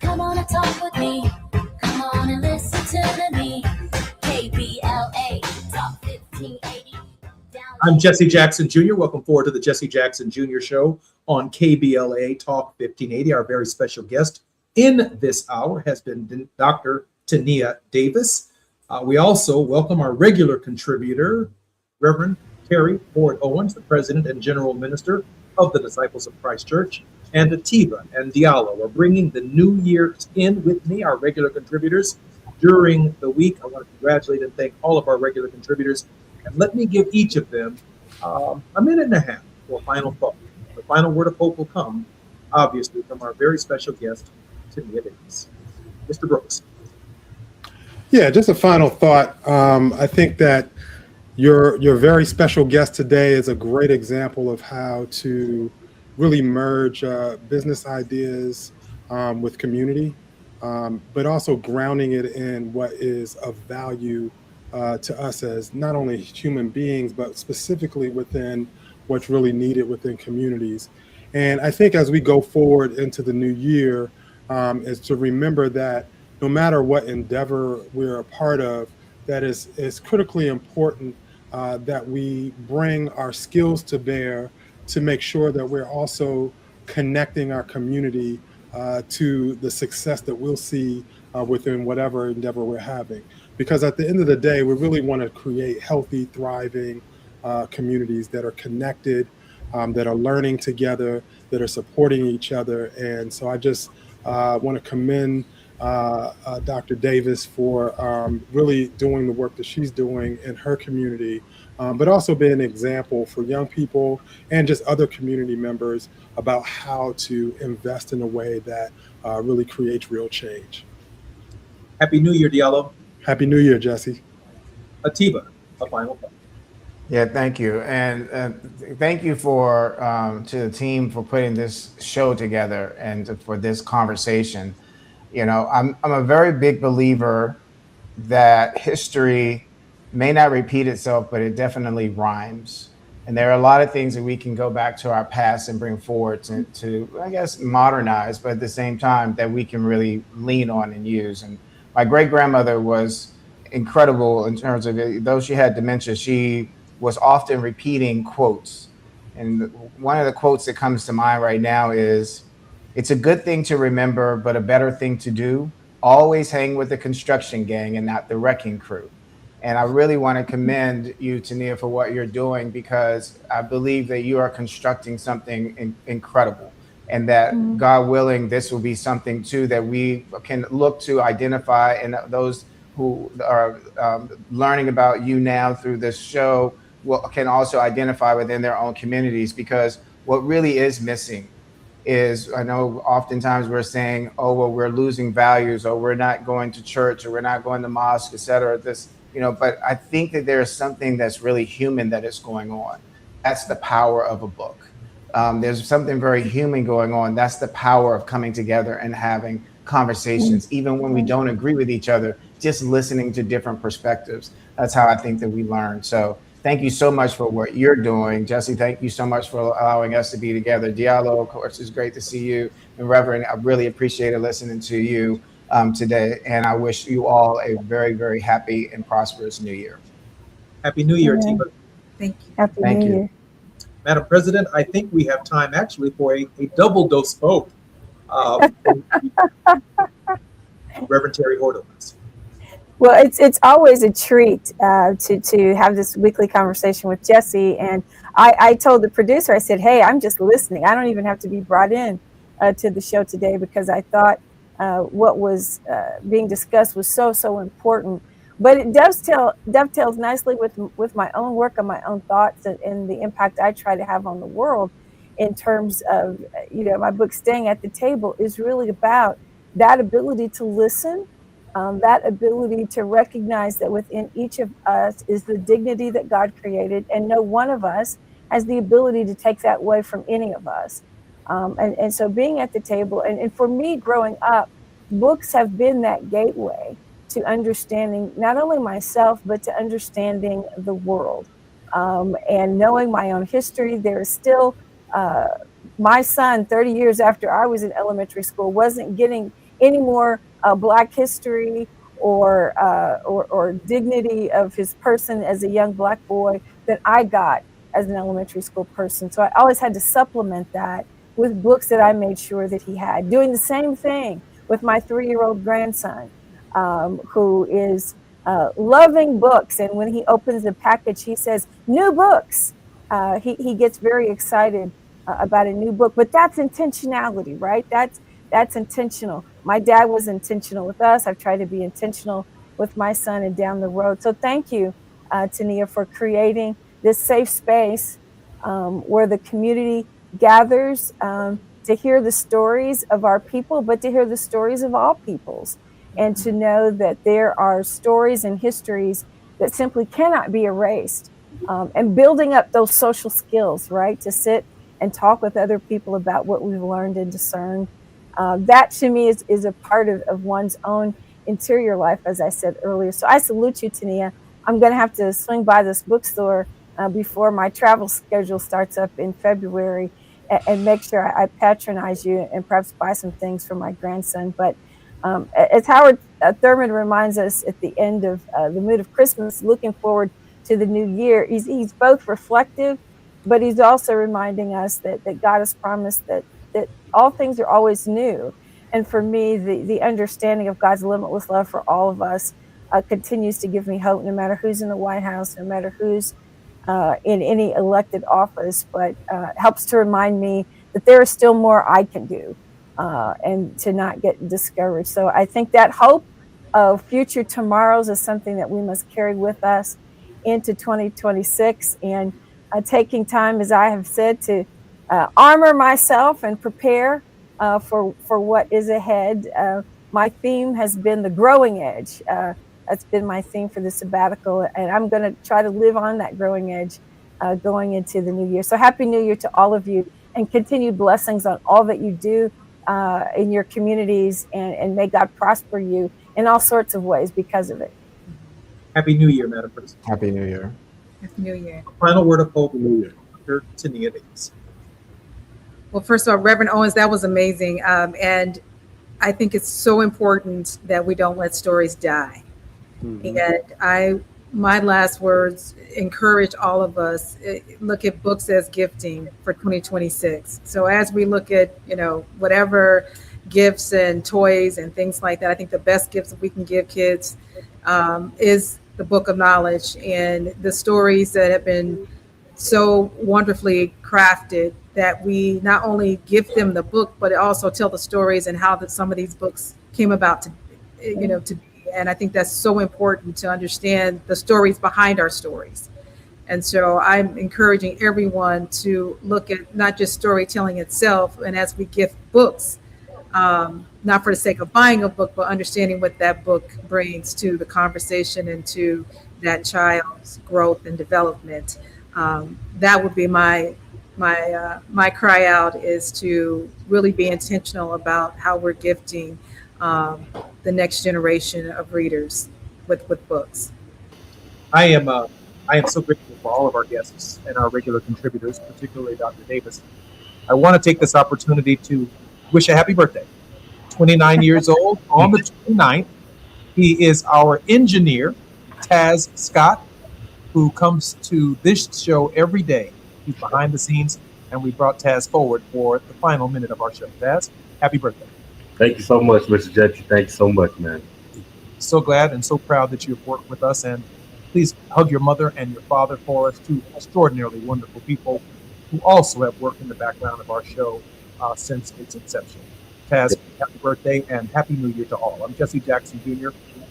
Come on and talk with me. Come on and listen to me. KBLA Talk 1580. I'm Jesse Jackson Jr. Welcome forward to the Jesse Jackson Jr. Show on KBLA Talk 1580. Our very special guest in this hour has been Dr. Tania Davis. We also welcome our regular contributor, Reverend Terry Ford Owens, the President and General Minister of the Disciples of Christ Church, and Atiba and Diallo are bringing the new year in with me, our regular contributors, during the week. I want to congratulate and thank all of our regular contributors, and let me give each of them a minute and a half for a final thought. The final word of hope will come, obviously, from our very special guest, Tania Davis. Mr. Brooks. Yeah, just a final thought. I think that your very special guest today is a great example of how to really merge business ideas with community, but also grounding it in what is of value to us as not only human beings, but specifically within what's really needed within communities. And I think as we go forward into the new year, is to remember that no matter what endeavor we're a part of, that is critically important that we bring our skills to bear to make sure that we're also connecting our community to the success that we'll see within whatever endeavor we're having. Because at the end of the day, we really want to create healthy, thriving communities that are connected, that are learning together, that are supporting each other. And so I just want to commend Dr. Davis for really doing the work that she's doing in her community, but also being an example for young people and just other community members about how to invest in a way that really creates real change. Happy New Year, Diallo. Happy New Year, Jesse. Atiba, a final thought. Yeah, thank you. And thank you to the team for putting this show together and for this conversation. You know, I'm a very big believer that history may not repeat itself, but it definitely rhymes. And there are a lot of things that we can go back to our past and bring forward to I guess, modernize, but at the same time that we can really lean on and use. And my great-grandmother was incredible in terms of, though she had dementia, she was often repeating quotes. And one of the quotes that comes to mind right now is, "It's a good thing to remember, but a better thing to do. Always hang with the construction gang and not the wrecking crew." And I really want to commend you, Tania, for what you're doing, because I believe that you are constructing something incredible, and that God willing, this will be something too that we can look to identify, and those who are learning about you now through this show can also identify within their own communities. Because what really is missing is, I know oftentimes we're saying, oh, well, we're losing values, or we're not going to church, or we're not going to mosque, et cetera. But I think that there's something that's really human that is going on. That's the power of a book. There's something very human going on. That's the power of coming together and having conversations, even when we don't agree with each other, just listening to different perspectives. That's how I think that we learn. So thank you so much for what you're doing. Jesse, thank you so much for allowing us to be together. Diallo, of course, it's great to see you. And Reverend, I really appreciated listening to you today. And I wish you all a very, very happy and prosperous New Year. Happy New Year, Atiba. Thank you. Happy Thank New you. Year. Madam President, I think we have time actually for a double dose vote. Reverend Terry Ford Owens. Well, it's always a treat to have this weekly conversation with Jesse. And I told the producer, I said, hey, I'm just listening. I don't even have to be brought in to the show today, because I thought what was being discussed was so important. But it dovetails nicely with my own work and my own thoughts and the impact I try to have on the world in terms of, my book, Staying at the Table, is really about that ability to listen, that ability to recognize that within each of us is the dignity that God created, and no one of us has the ability to take that away from any of us. And so being at the table, and for me growing up, books have been that gateway to understanding not only myself, but to understanding the world. And knowing my own history, there is still my son, 30 years after I was in elementary school, wasn't getting any more Black history or dignity of his person as a young Black boy than I got as an elementary school person. So I always had to supplement that with books that I made sure that he had. Doing the same thing with my 3-year-old grandson, who is loving books. And when he opens the package, he says, "New books." He gets very excited about a new book, but that's intentionality, right? That's intentional. My dad was intentional with us. I've tried to be intentional with my son and down the road. So thank you, Tania, for creating this safe space where the community gathers to hear the stories of our people, but to hear the stories of all peoples, and to know that there are stories and histories that simply cannot be erased, and building up those social skills, right? To sit and talk with other people about what we've learned and discerned. That to me is a part of one's own interior life, as I said earlier. So I salute you, Tania. I'm going to have to swing by this bookstore before my travel schedule starts up in February and make sure I patronize you and perhaps buy some things for my grandson. But as Howard Thurman reminds us at the end of The Mood of Christmas, looking forward to the new year, he's both reflective, but he's also reminding us that God has promised that all things are always new. And for me, the understanding of God's limitless love for all of us continues to give me hope, no matter who's in the White House, no matter who's in any elected office, but helps to remind me that there is still more I can do, and to not get discouraged. So I think that hope of future tomorrows is something that we must carry with us into 2026, and taking time, as I have said, to armor myself and prepare for what is ahead. My theme has been the growing edge. That's been my theme for the sabbatical, and I'm going to try to live on that growing edge going into the new year. So happy New Year to all of you, and continued blessings on all that you do in your communities, and may God prosper you in all sorts of ways because of it. Happy New Year, Madam President. Happy New Year. Happy New Year. Final word of hope, Dr. Tania Davis. Well, first of all, Reverend Owens, that was amazing. And I think it's so important that we don't let stories die. And my last words encourage all of us, look at books as gifting for 2026. So as we look at, whatever gifts and toys and things like that, I think the best gifts that we can give kids is the book of knowledge and the stories that have been so wonderfully crafted, that we not only give them the book, but also tell the stories and how some of these books came about to be. And I think that's so important, to understand the stories behind our stories. And so I'm encouraging everyone to look at not just storytelling itself, and as we gift books, not for the sake of buying a book, but understanding what that book brings to the conversation and to that child's growth and development. That would be my cry out, is to really be intentional about how we're gifting the next generation of readers with books. I am so grateful for all of our guests and our regular contributors, particularly Dr. Davis. I want to take this opportunity to wish a happy birthday. 29 years old on the 29th. He is our engineer, Taz Scott, who comes to this show every day. He's behind the scenes, and we brought Taz forward for the final minute of our show. Taz, happy birthday. Thank you so much, Mr. Jesse. Thank you so much, man. So glad and so proud that you've worked with us, and please hug your mother and your father for us, two extraordinarily wonderful people who also have worked in the background of our show since its inception. Taz, happy birthday and happy New Year to all. I'm Jesse Jackson Jr.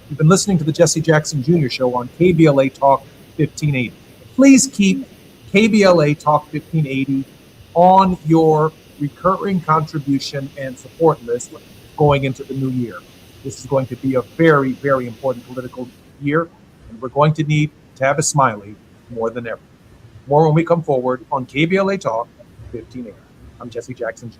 You've been listening to the Jesse Jackson Jr. Show on KBLA Talk 1580. Please keep KBLA Talk 1580 on your recurring contribution and support list going into the new year. This is going to be a very, very important political year, and we're going to need Tavis Smiley more than ever. More when we come forward on KBLA Talk 1580. I'm Jesse Jackson Jr.